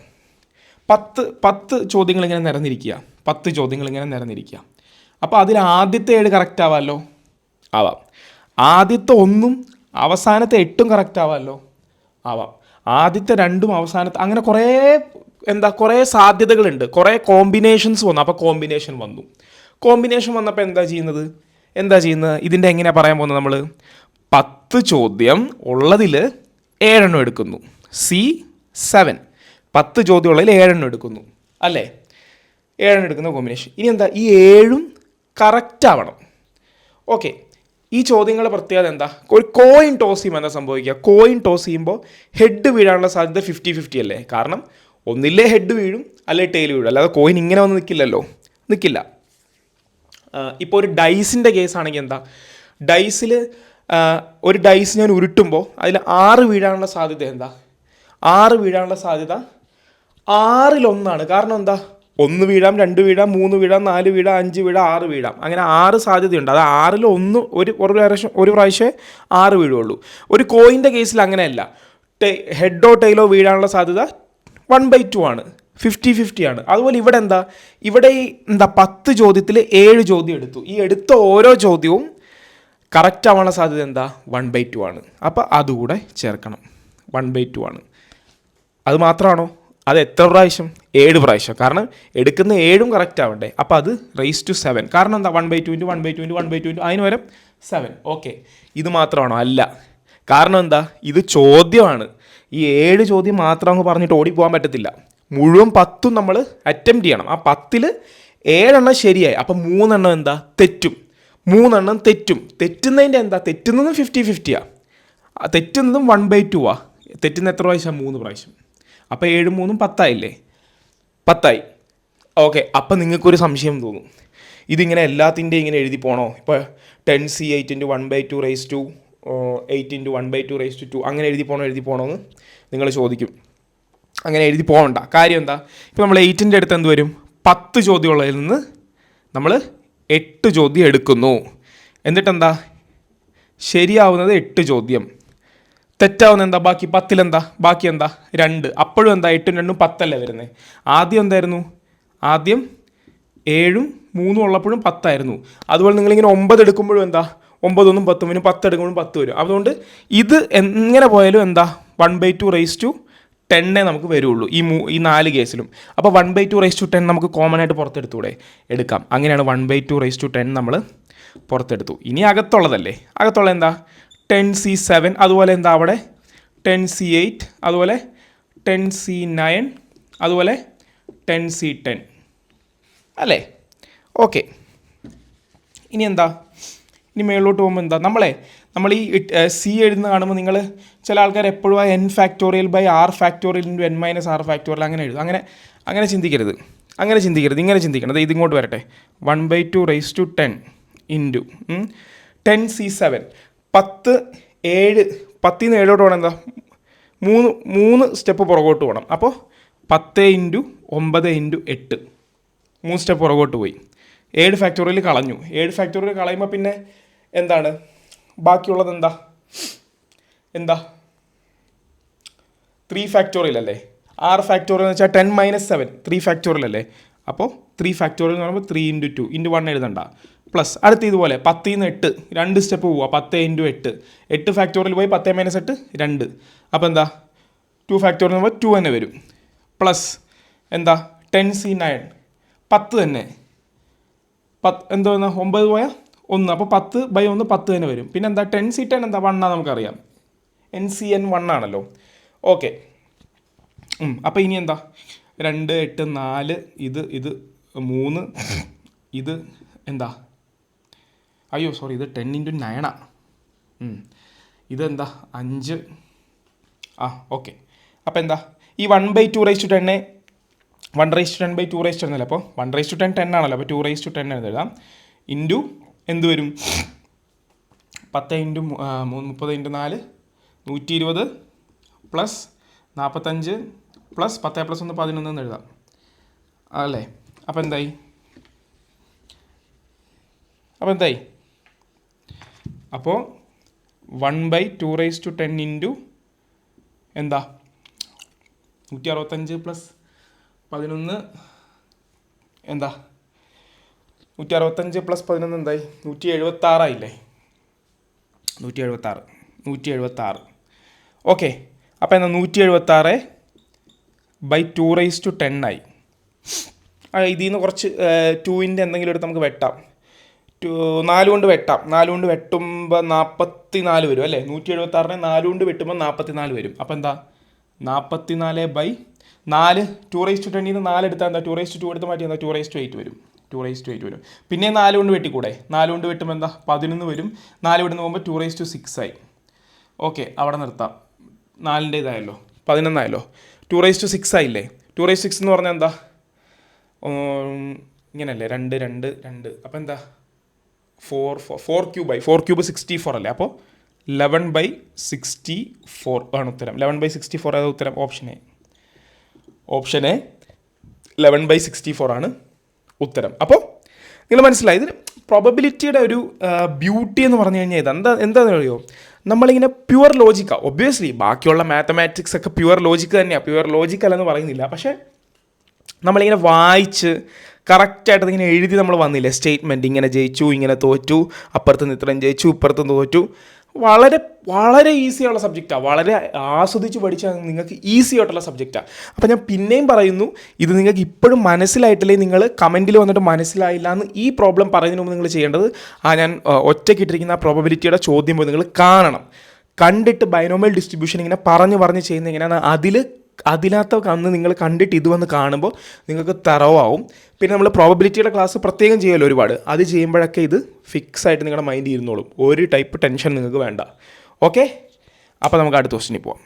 10 ചോദ്യങ്ങൾ ഇങ്ങനെ നിരന്നിരിക്കുക, 10 ചോദ്യങ്ങൾ ഇങ്ങനെ നിരന്നിരിക്കുക. അപ്പോൾ അതിൽ ആദ്യത്തെ 7 കറക്റ്റ് ആവാമല്ലോ, ആവാം. ആദ്യത്തെ 1 അവസാനത്തെ 8 കറക്റ്റ് ആവാമല്ലോ, ആവാം. ആദ്യത്തെ 2 അവസാനത്തെ, അങ്ങനെ കുറേ സാധ്യതകളുണ്ട്, കുറേ കോമ്പിനേഷൻസ് വന്നു. അപ്പോൾ കോമ്പിനേഷൻ വന്നപ്പോൾ എന്താ ചെയ്യുന്നത്, ഇതിൻ്റെ എങ്ങനെയാണ് പറയാൻ പോകുന്നത് നമ്മൾ. 10 ചോദ്യം ഉള്ളതിൽ 7 എടുക്കുന്നു. C7 10 ചോദ്യം ഉള്ളതിൽ 7 എടുക്കുന്നു അല്ലേ. 7 എടുക്കുന്ന കോമ്പിനേഷൻ. ഇനി എന്താ, ഈ 7 കറക്റ്റ് ആവണം. ഓക്കെ, ഈ ചോദ്യങ്ങളുടെ പ്രത്യേകത എന്താ, ഒരു കോയിൻ ടോസ് ചെയ്യുമ്പോൾ എന്താ സംഭവിക്കുക. കോയിൻ ടോസ് ചെയ്യുമ്പോൾ ഹെഡ് വീഴാനുള്ള സാധ്യത 50-50 അല്ലേ. കാരണം ഒന്നില്ലേ ഹെഡ് വീഴും, അല്ലെ ടെയിൽ വീഴും, അല്ലാതെ കോയിൻ ഇങ്ങനെ വന്ന് നിൽക്കില്ല. ഇപ്പോൾ ഒരു ഡൈസിൻ്റെ കേസാണെങ്കിൽ എന്താ, ഡൈസിൽ ഒരു ഡൈസ് ഞാൻ ഉരുട്ടുമ്പോൾ അതിൽ 6 വീഴാനുള്ള സാധ്യത എന്താ, 6 വീഴാനുള്ള സാധ്യത 6-1. കാരണം എന്താ, 1 വീഴാം, 2 വീഴാം, 3 വീഴാം, 4 വീഴാം, 5 വീഴാം, 6 വീഴാം, അങ്ങനെ 6 സാധ്യതയുണ്ട്. അത് 6-1 ഒരു പ്രാവശ്യം 6 വീഴുള്ളൂ. ഒരു കോയിൻ്റെ കേസിൽ അങ്ങനെയല്ല. ഹെഡോ ടെയിലോ വീഴാനുള്ള സാധ്യത 1/2 ആണ്, 50-50 ആണ്. അതുപോലെ ഇവിടെ എന്താ, ഇവിടെ 10 ചോദ്യത്തിൽ 7 ചോദ്യം എടുത്തു. ഈ എടുത്ത ഓരോ ചോദ്യവും കറക്റ്റ് ആവാനുള്ള സാധ്യത എന്താ, 1/2 ആണ്. അപ്പോൾ അതുകൂടെ ചേർക്കണം, 1/2 ആണ്. അത് മാത്രമാണോ, അത് എത്ര പ്രാവശ്യം, 7 പ്രാവശ്യം. കാരണം എടുക്കുന്ന 7 കറക്റ്റ് ആവണ്ടേ. അപ്പോൾ അത് റൈസ് ടു 7. കാരണം എന്താ, 1/2 × 1/2 × 1/2 അതിന് പകരം 7. ഓക്കെ, ഇത് മാത്രമാണോ, അല്ല. കാരണം എന്താ, ഇത് ചോദ്യമാണ്. ഈ 7 ചോദ്യം മാത്രം അങ്ങ് പറഞ്ഞിട്ട് ഓടിപ്പോകാൻ പറ്റത്തില്ല. മുഴുവൻ 10 നമ്മൾ അറ്റംപ്റ്റ് ചെയ്യണം. ആ 10ൽ 7 ശരിയായി, അപ്പോൾ 3 എന്താ തെറ്റും, 3 തെറ്റും. തെറ്റുന്നതിൻ്റെ എന്താ, തെറ്റുന്നതും 50-50 തെറ്റുന്നതും 1/2 തെറ്റുന്ന എത്ര പ്രാവശ്യം, 3 പ്രാവശ്യം. അപ്പോൾ 7 × 3 10 10. ഓക്കെ, അപ്പം നിങ്ങൾക്കൊരു സംശയം തോന്നും, ഇതിങ്ങനെ എല്ലാത്തിൻ്റെയും ഇങ്ങനെ എഴുതി പോകണോ. ഇപ്പോൾ 10C8 × 1/2 raise to 8 × 1/2 raise to 2 അങ്ങനെ എഴുതി പോകണമെന്ന് നിങ്ങൾ ചോദിക്കും. അങ്ങനെ എഴുതി പോകണ്ട. കാര്യം എന്താ, ഇപ്പോൾ നമ്മൾ 8ൻ്റെ അടുത്ത് എന്ത് വരും, 10 ചോദ്യമുള്ളതിൽ നിന്ന് നമ്മൾ 8 ചോദ്യം എടുക്കുന്നു. എന്നിട്ടെന്താ, ശരിയാവുന്നത് 8 ചോദ്യം, തെറ്റാവുന്ന എന്താ, ബാക്കി 10 എന്താ, ബാക്കി എന്താ 2. അപ്പോഴും എന്താ, 8 × 2 10 വരുന്നത്. ആദ്യം എന്തായിരുന്നു, ആദ്യം 7 3 ഉള്ളപ്പോഴും 10. അതുപോലെ നിങ്ങളിങ്ങനെ 9 എടുക്കുമ്പോഴും എന്താ, 9 1 10 വരും, 10 എടുക്കുമ്പോഴും 10 വരും. അതുകൊണ്ട് ഇത് എങ്ങനെ പോയാലും എന്താ 1/2 റൈസ് ടു 10 നമുക്ക് വരുള്ളൂ ഈ 4 കേസിലും. അപ്പോൾ 1/2 റൈസ് ടു 10 നമുക്ക് കോമൺ ആയിട്ട് പുറത്തെടുത്തൂടെ, എടുക്കാം. അങ്ങനെയാണ് 1/2 റൈസ് ടു 10 നമ്മൾ പുറത്തെടുത്തു. ഇനി അകത്തുള്ളതല്ലേ, അകത്തുള്ള എന്താ 10C7, അതുപോലെ എന്താ അവിടെ 10C8, അതുപോലെ 10C9, അതുപോലെ 10C10 അല്ലേ. ഓക്കെ, ഇനി എന്താ, ഇനി മേളിലോട്ട് പോകുമ്പോൾ എന്താ, നമ്മൾ ഈ സി എഴുതുന്ന കാണുമ്പോൾ നിങ്ങൾ ചില ആൾക്കാർ എപ്പോഴും n factorial by r factorial × n - r factorial അങ്ങനെ എഴുതും. അങ്ങനെ ചിന്തിക്കരുത്, ഇങ്ങനെ ചിന്തിക്കണം. അത് ഇതിങ്ങോട്ട് വരട്ടെ, 1/2 റൈസ് ടു 10 ഇൻറ്റു 10C7. 10 7 10 നിന്ന് 7 പോകണം, എന്താ 3 സ്റ്റെപ്പ് പുറകോട്ട് പോകണം. അപ്പോൾ 10 × 9 × 8 3 സ്റ്റെപ്പ് പുറകോട്ട് പോയി. 7 ഫാക്ടോറിയൽ കളഞ്ഞു. 7 ഫാക്ടോറിയൽ കളയുമ്പോൾ പിന്നെ എന്താണ് ബാക്കിയുള്ളത്, എന്താ 3 ഫാക്ടോറിയൽ അല്ലേ. 6 ഫാക്ടോറിയൽ എന്ന് വെച്ചാൽ 10 - 7 3 ഫാക്ടോറിയൽ അല്ലേ. അപ്പോൾ 3 ഫാക്ടോറിയൽ എന്ന് പറയുമ്പോൾ 3 × 2 × 1 എഴുതണ്ട. പ്ലസ് അടുത്ത ഇതുപോലെ 10 നിന്ന് 8 2 സ്റ്റെപ്പ് പോവുക. 10 × 8 8 ഫാക്ടോറിയൽ പോയി 10 - 8 2. അപ്പോൾ എന്താ 2 ഫാക്ടോറിയൽ എന്ന് പറയുമ്പോൾ 2 തന്നെ വരും. പ്ലസ് എന്താ 10C9 10 തന്നെ. എന്താ 9 പോയാൽ 1. അപ്പോൾ 10/1 10 തന്നെ വരും. പിന്നെ എന്താ 10C10 എന്താ 1 ആണെന്ന് നമുക്കറിയാം. NCN 1 ആണല്ലോ. ഓക്കെ. അപ്പോൾ ഇനി എന്താ 2 8 4 ഇത് 3 ഇത് എന്താ അയ്യോ സോറി ഇത് 10 × 9 ഇതെന്താ 5. ഓക്കെ. അപ്പോൾ എന്താ ഈ 1/2 1/10/2 എന്നല്ല. അപ്പോൾ 1/10 10 ആണല്ലോ. അപ്പോൾ 2/10 എഴുതാം. ഇൻറ്റു എന്ത് വരും 10 × 3 30 × 4 120 പ്ലസ് 45 പ്ലസ് 10 + 1 11 എന്ന് എഴുതാം അല്ലേ. അപ്പോൾ എന്തായി അപ്പോൾ 1/2 ഇൻറ്റു എന്താ 165 പ്ലസ് 11 എന്താ 165 പ്ലസ് 11 എന്തായി 176 ആയില്ലേ. 176. ഓക്കെ. അപ്പോൾ എന്താ 176/210 ആയി. ഇതിൽ നിന്ന് കുറച്ച് 2ൻ്റെ എന്തെങ്കിലും എടുത്ത് നമുക്ക് വെട്ടാം. 4 കൊണ്ട് വെട്ടാം. 4 കൊണ്ട് വെട്ടുമ്പോൾ 44 വരും അല്ലേ. 176 4 കൊണ്ട് വെട്ടുമ്പോൾ 44 വരും. അപ്പോൾ എന്താ 44/4 210 നിന്ന് 4 എടുത്താൽ എന്താ 2/2 എടുത്ത് മാറ്റി എന്താ 2/8 വരും. 2/8 വരും. പിന്നെ 4 കൊണ്ട് വെട്ടിക്കൂടെ. 4 കൊണ്ട് വെട്ടുമ്പോൾ എന്താ 11 വരും. 4 ഇവിടുന്ന് പോകുമ്പോൾ 2/6 ആയി. ഓക്കെ, അവിടെ നിർത്താം. 4ൻ്റെ ഇതായല്ലോ 11 ആയല്ലോ. 2/6 ആയില്ലേ. 2/6 എന്ന് പറഞ്ഞാൽ എന്താ ഇങ്ങനെയല്ലേ 2 2 2. അപ്പോൾ എന്താ 4 ക്യൂബ് 64 അല്ലേ. അപ്പോൾ 11/64 ആണ് ഉത്തരം. 11/64 ആണ് ഉത്തരം. ഓപ്ഷൻ എ 11/64 ആണ് ഉത്തരം. അപ്പോൾ നിങ്ങൾ മനസ്സിലായി. ഇതിന് പ്രോബബിലിറ്റിയുടെ ഒരു ബ്യൂട്ടി എന്ന് പറഞ്ഞു കഴിഞ്ഞാൽ എന്താണെന്ന് അറിയോ, നമ്മളിങ്ങനെ പ്യുവർ ലോജിക്കാണ്. ഒബ്വിയസ്ലി ബാക്കിയുള്ള മാത്തമാറ്റിക്സ് ഒക്കെ പ്യുവർ ലോജിക്ക് തന്നെയാണ്. പ്യുവർ ലോജിക്കല്ലെന്ന് പറയുന്നില്ല. പക്ഷേ നമ്മളിങ്ങനെ വായിച്ച് കറക്റ്റായിട്ട് ഇങ്ങനെ എഴുതി നമ്മൾ വന്നില്ലേ സ്റ്റേറ്റ്മെൻറ്റ്. ഇങ്ങനെ ജയിച്ചു, ഇങ്ങനെ തോറ്റു, അപ്പുറത്തുനിന്ന് ഇത്രയും ജയിച്ചു, ഇപ്പുറത്തുനിന്ന് തോറ്റു. വളരെ വളരെ ഈസിയുള്ള സബ്ജക്റ്റാണ്. വളരെ ആസ്വദിച്ച് പഠിച്ചാൽ നിങ്ങൾക്ക് ഈസി ആയിട്ടുള്ള സബ്ജക്റ്റാണ്. അപ്പോൾ ഞാൻ പിന്നെയും പറയുന്നു, ഇത് നിങ്ങൾക്ക് ഇപ്പോഴും മനസ്സിലായിട്ടില്ലേ, നിങ്ങൾ കമൻറ്റിൽ വന്നിട്ട് മനസ്സിലായില്ല എന്ന് ഈ പ്രോബ്ലം പറയുന്നതിന് മുമ്പ് നിങ്ങൾ ചെയ്യേണ്ടത് ഞാൻ ഒറ്റയ്ക്കിട്ടിരിക്കുന്ന ആ പ്രോബബിലിറ്റിയുടെ ചോദ്യം പോയി നിങ്ങൾ കാണണം. കണ്ടിട്ട് ബൈനോമിയൽ ഡിസ്ട്രിബ്യൂഷൻ ഇങ്ങനെ പറഞ്ഞ് ചെയ്യുന്നത് എങ്ങനെയാണ് അതിനകത്തൊക്കെ അന്ന് നിങ്ങൾ കണ്ടിട്ട് ഇത് വന്ന് കാണുമ്പോൾ നിങ്ങൾക്ക് തറവാവും. പിന്നെ നമ്മൾ പ്രോബബിലിറ്റിയുടെ ക്ലാസ് പ്രത്യേകം ചെയ്യുമല്ലോ ഒരുപാട്. അത് ചെയ്യുമ്പോഴൊക്കെ ഇത് ഫിക്സ് ആയിട്ട് നിങ്ങളുടെ മൈൻഡിൽ ഇരുന്നോളും. ഒരു ടൈപ്പ് ടെൻഷൻ നിങ്ങൾക്ക് വേണ്ട. ഓക്കെ, അപ്പോൾ നമുക്ക് അടുത്ത ക്വസ്റ്റിനിൽ പോവാം.